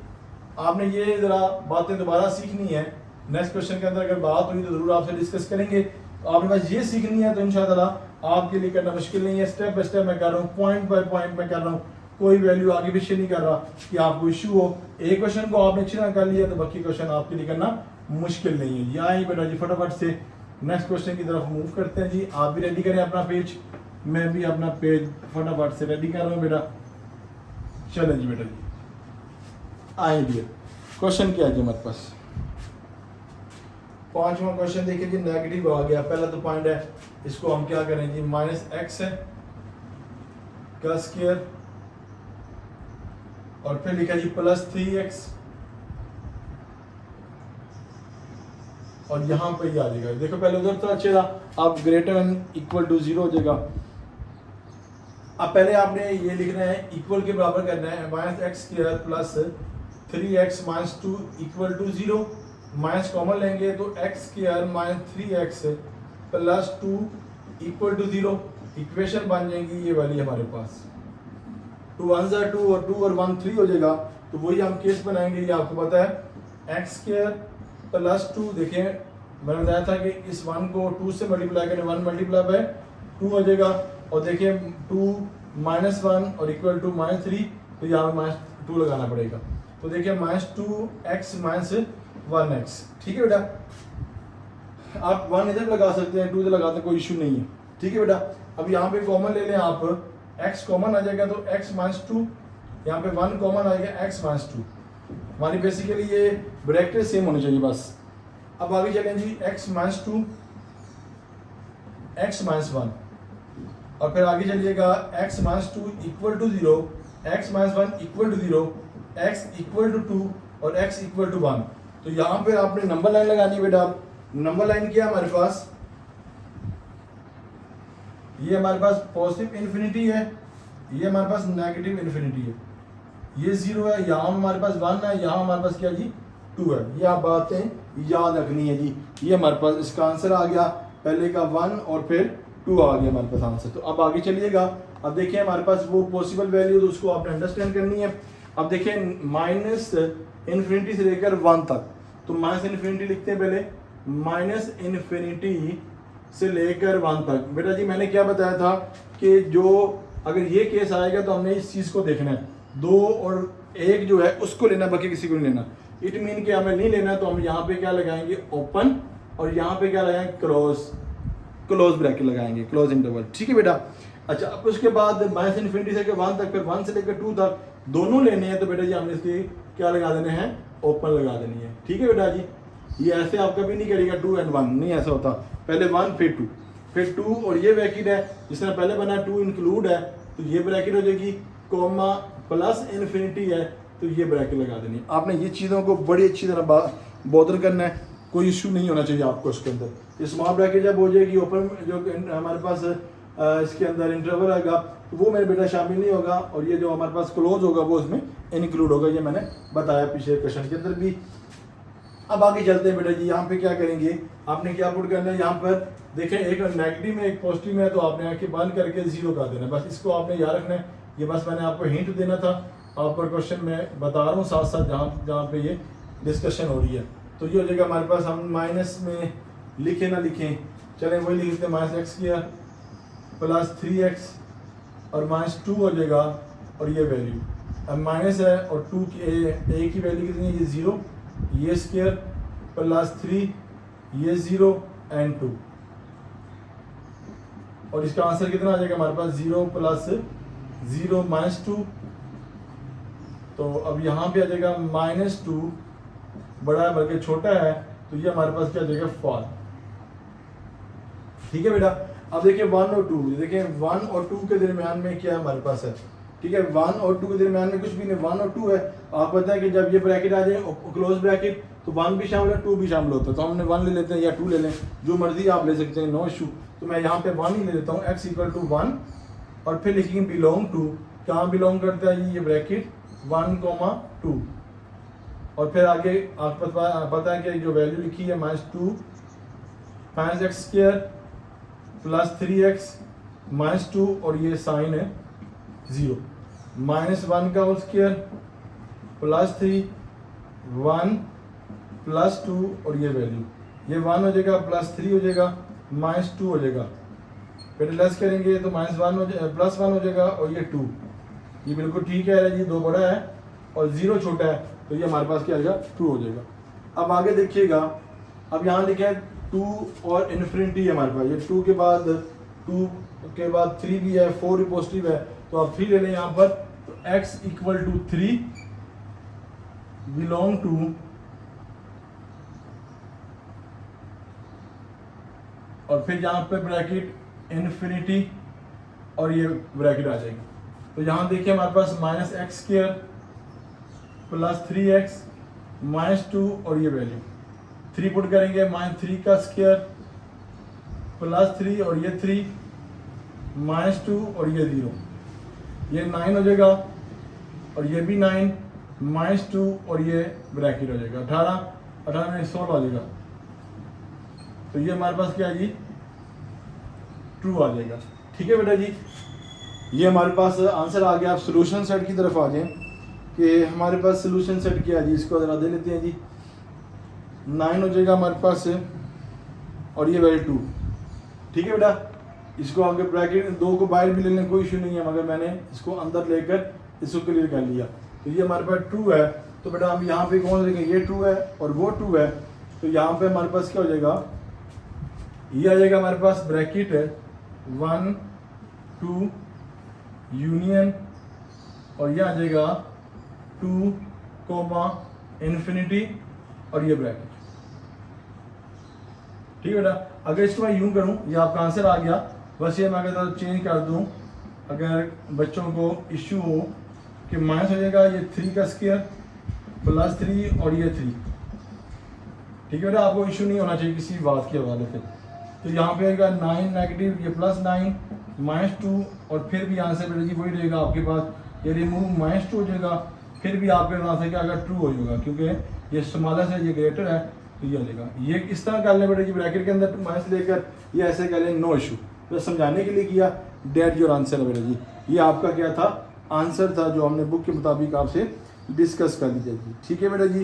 आपने ये ज़रा बातें दोबारा सीखनी है। नेक्स्ट क्वेश्चन के अंदर अगर बात हुई तो ज़रूर आपसे डिस्कस करेंगे। तो आपने बस ये सीखनी है तो इंशाअल्लाह आपके लिए करना मुश्किल नहीं है। स्टेप बाय स्टेप मैं कर रहा हूँ, पॉइंट बाय पॉइंट मैं कर रहा हूँ, कोई वैल्यू आगे पीछे नहीं कर रहा कि आपको इशू हो। एक क्वेश्चन को आपने अच्छी तरह कर लिया तो बाकी क्वेश्चन आपके लिए करना मुश्किल नहीं है। यहाँ ही बेटा जी फटाफट से नेक्स्ट क्वेश्चन की तरफ मूव करते हैं जी। आप भी रेडी करें अपना पेज, मैं भी अपना पेज फटाफट से रेडी कर रहा हूँ बेटा। चलें जी बेटा जी, आइए क्वेश्चन क्या है जी हमारे पास। 5वां क्वेश्चन देखिए जी, नेगेटिव आ गया। पहला तो पॉइंट है, इसको हम क्या करें जी, -x है का स्क्वायर और फिर लिखा जी प्लस 3x और यहाँ पे ही आ जाएगा। देखो पहले उधर तो अच्छे था, अब ग्रेटर देन इक्वल टू 0 हो जाएगा। अब पहले आपने ये लिखना है, इक्वल के बराबर करना है, -x² plus 3x - 2 = 0। Minus common लेंगे तो x square minus 3x plus 2 equal to 0। Equation बन जाएंगी ये वाली हमारे पास, 2 1 ज़ा 2 और 2 और 1 3 हो जाएगा। तो वही हम केस बनाएंगे, ये आपको पता है एक्स स्क्वायर प्लस 2। देखें मैंने बताया था कि इस 1 को 2 से मल्टीप्लाई करें, 1 मल्टीप्लाई बाय 2 हो जाएगा। और देखें 2 माइनस 1 और इक्वल टू माइनस 3, तो यहाँ माइनस 2 लगाना पड़ेगा। तो देखिए माइनस 2x माइनस 1x, ठीक है बेटा। आप 1 इधर लगा सकते हैं, 2 इधर लगाते हैं, कोई इशू नहीं है, ठीक है बेटा। अब यहाँ पे कॉमन ले लें आप, x कॉमन आ जाएगा तो x माइनस 2, यहाँ पे 1 कॉमन आएगा x माइनस 2। हमारी बेसिकली ये ब्रैकेट सेम होनी चाहिए बस। अब आगे चलें जी, x माइनस 2 x माइनस 1, और फिर आगे चलिएगा x minus 2 equal to 0, x minus 1 equal to 0, x equal to 2 और x इक्वल टू 1। तो यहाँ पे आपने नंबर लाइन लगानी है बेटा। नंबर लाइन क्या है हमारे पास, ये हमारे पास पॉजिटिव इन्फिनिटी है, ये हमारे पास नेगेटिव इन्फिनिटी है। ये 0 है, यहाँ हमारे पास 1 है, यहाँ हमारे पास क्या जी 2 है। ये आप बातें याद रखनी है जी। ये हमारे पास इसका आंसर आ गया, पहले का 1 और फिर 2 आ गया हमारे पास आंसर। तो अब आगे चलिएगा, अब देखिए हमारे पास वो पॉसिबल वैल्यू, तो उसको आपने अंडरस्टैंड करनी है। अब देखिए माइनस इन्फिनिटी से लेकर 1 तक, तो माइनस इन्फिनिटी लिखते हैं पहले, माइनस इन्फिनिटी से लेकर 1 तक। बेटा जी मैंने क्या बताया था कि जो अगर ये केस आएगा तो हमने इस चीज़ को देखना है, 2 और 1 जो है उसको लेना, बाकी किसी को नहीं लेना। इट मीन कि हमें नहीं लेना, तो हम यहाँ पे क्या लगाएंगे ओपन, और यहाँ पे क्या लगाएंगे क्लोज ब्रैकेट लगाएंगे, क्लोज इंटरवल, ठीक है बेटा। अच्छा, अब उसके बाद माइनस इन्फिनिटी से लेकर 1 तक, फिर 1 से लेकर 2 तक दोनों लेने हैं, तो बेटा जी हमने इसके क्या लगा देने हैं, ओपन लगा देनी है, ठीक है बेटा जी। ये ऐसे आप कभी नहीं करेगा 2 और 1, नहीं ऐसा होता, पहले 1 फिर 2 फिर 2, और ये ब्रैकेट है जिसने पहले बना 2 इंक्लूड है, तो ये ब्रैकेट हो जाएगी, कोमा प्लस इन्फिनिटी है, तो ये ब्रैकेट लगा देनी है। आपने ये चीज़ों को बड़ी अच्छी तरह बॉदर करना है, कोई इशू नहीं होना चाहिए आपको इसके अंदर। ये स्मॉल ब्रैकेट जब हो जाएगी, ओपन जो हमारे पास इसके अंदर इंटरवल आएगा, तो वो मेरे बेटा शामिल नहीं होगा, और ये जो हमारे पास क्लोज होगा वो इसमें इंक्लूड होगा। ये मैंने बताया पिछले क्वेश्चन के अंदर भी। अब आगे चलते हैं बेटा जी, यहाँ पे क्या करेंगे, आपने क्या पुट करना है, यहाँ पर देखें एक नेगेटिव में एक पॉजिटिव में है, तो आपने आके बंद करके 0 कर देना, बस इसको आपने याद रखना है। ये बस मैंने आपको हिंट देना था, आपका क्वेश्चन मैं बता रहा हूँ साथ साथ जहाँ पे ये डिस्कशन हो रही है। तो ये हो जाएगा हमारे पास, हम माइनस में लिखें ना लिखें, चलें वही लिख देते हैं, minus x square plus 3x और माइनस 2 हो जाएगा, और ये वैल्यू अब माइनस है, और 2 की a की वैल्यू कितनी है, ये 0, ये स्क्वायर प्लस 3, ये 0 एंड 2, और इसका आंसर कितना आ जाएगा हमारे पास, 0 प्लस 0 माइनस 2। तो अब यहाँ पे आ जाएगा माइनस 2, बड़ा है बल्कि छोटा है, तो ये हमारे पास क्या आ जाएगा 4, ठीक है बेटा। अब देखिए 1 और 2, देखिए 1 और 2 के दरमियान में क्या हमारे पास है, ठीक है। 1 और 2 के दरमियान में कुछ भी नहीं, 1 और 2 है। आप पता है कि जब ये ब्रैकेट आ जाए क्लोज ब्रैकेट, तो 1 भी शामिल है, 2 भी शामिल होता है, तो हमने 1 ले लेते हैं या 2 ले लें, जो मर्जी आप ले सकते हैं, नो इशू। तो मैं यहाँ पे 1 ही ले लेता हूँ, x इक्वल टू 1, और फिर लिखेंगे बिलोंग टू, कहाँ बिलोंग करता है ये ब्रैकेट, 1, 2, और फिर आगे आपको पता है कि जो वैल्यू लिखी है -2 minus x square plus 3x -2, और ये साइन है 0, -1 का होल स्क्वायर प्लस 3 1 प्लस 2, और ये वैल्यू, ये 1 हो जाएगा प्लस 3 हो जाएगा -2 हो जाएगा, फिर लेस करेंगे तो -1 हो जाएगा प्लस 1 हो जाएगा, और ये 2, ये बिल्कुल ठीक है, ये 2 बड़ा है और 0 छोटा है, तो ये हमारे पास क्या आ जाएगा 2 हो जाएगा। अब आगे देखिएगा, अब यहाँ लिखा है 2 और इन्फिनिटी है हमारे पास, ये 2 के बाद 3 भी है, 4 भी पॉजिटिव है, तो आप 3 ले लें यहाँ पर, तो x equal to 3 belong to, और फिर यहाँ पे ब्रैकेट इन्फिनिटी, और ये ब्रैकेट आ जाएगी। तो यहाँ देखिए हमारे पास minus x square plus 3x -2, और ये वैल्यू 3 पुट करेंगे, -3 का स्क्वायर प्लस 3, और ये 3 -2, और ये 0, ये 9 हो जाएगा, और ये भी 9 -2, और ये ब्रैकेट हो जाएगा 18, 18 16 आ जाएगा, तो ये हमारे पास क्या है जी, ट्रू आ जाएगा। ठीक है बेटा जी, ये हमारे पास आंसर आ गया। आप सोल्यूशन सेट की तरफ आ जाएं कि हमारे पास सोल्यूशन सेट क्या है जी, इसको ज़रा दे लेते हैं जी। 9 हो जाएगा हमारे पास और ये वैल्यू 2। ठीक है बेटा, इसको आगे ब्रैकेट 2 को बाहर भी ले लें, कोई इशू नहीं है, मगर मैंने इसको अंदर लेकर इसको क्लियर कर लिया। तो ये हमारे पास ट्रू है, तो बेटा हम यहाँ पे कौन देखें, ये ट्रू है और वो ट्रू है, तो यहाँ पे हमारे पास क्या हो जाएगा, ये आ जाएगा हमारे पास ब्रैकेट है 1 2 यूनियन और ये आ जाएगा 2 इन्फिनिटी और ये ब्रैकेट। ठीक है बेटा, अगर इसको मैं यूं करूं, ये आपका आंसर आ गया। बस ये मैं अगर चेंज कर दूं, अगर बच्चों को इश्यू हो कि माइनस हो जाएगा ये 3 का स्क्वायर प्लस 3 और ये 3। ठीक है बेटा, आपको इशू नहीं होना चाहिए किसी बात के हवाले से। तो यहाँ पे आएगा 9 नेगेटिव, ये +9 -2 और फिर भी आंसर बेटा जी वही रहेगा आपके पास। ये रिमूव -2 हो जाएगा, फिर भी आपके आंसर क्या अगर ट्रू हो जाएगा, क्योंकि ये स्मॉलेस्ट है, ये ग्रेटर है, तो ये हो जाएगा। ये इस तरह कर लें बेटा जी, ब्रैकेट के अंदर माइनस लेकर ये ऐसे कर लें, नो इशू। तो समझाने के लिए किया, डेट योर आंसर है बेटा जी। ये आपका क्या था, आंसर था जो हमने बुक के मुताबिक आपसे डिस्कस कर लिया जी। ठीक है बेटा जी,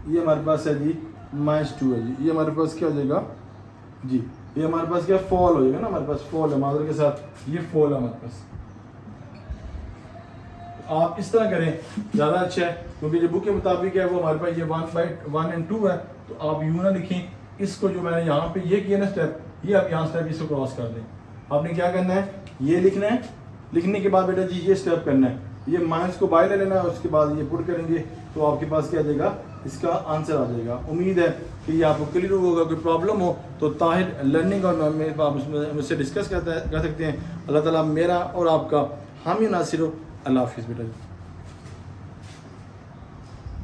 ये हमारे पास है जी -2 है जी। ये हमारे पास क्या हो जाएगा जी, ये हमारे पास क्या फॉल हो जाएगा ना, हमारे पास फॉल है मादर के साथ, ये फॉल है हमारे पास। आप इस तरह करें ज़्यादा अच्छा है, क्योंकि जो बुक के मुताबिक है वो हमारे पास ये 1/1 और 2 है, तो आप यूँ ना लिखें इसको। जो मैंने यहाँ पे ये किया ना स्टेप, ये आप यहाँ स्टेप इसको क्रॉस कर दें। आपने क्या करना है, ये लिखना है, लिखने के बाद बेटा जी ये स्टेप करना है, ये माइनस को बाहर ले लेना है, उसके बाद ये पुट करेंगे, तो आपके पास क्या आ जाएगा, इसका आंसर आ जाएगा। उम्मीद है कि ये आपको क्लियर होगा। कोई प्रॉब्लम हो तो ताहिर लर्निंग और आप उसमें मुझसे डिस्कस कर सकते हैं। अल्लाह ताला मेरा और आपका हामी नासिर हो। अल्लाह हाफिज़ बेटा जी।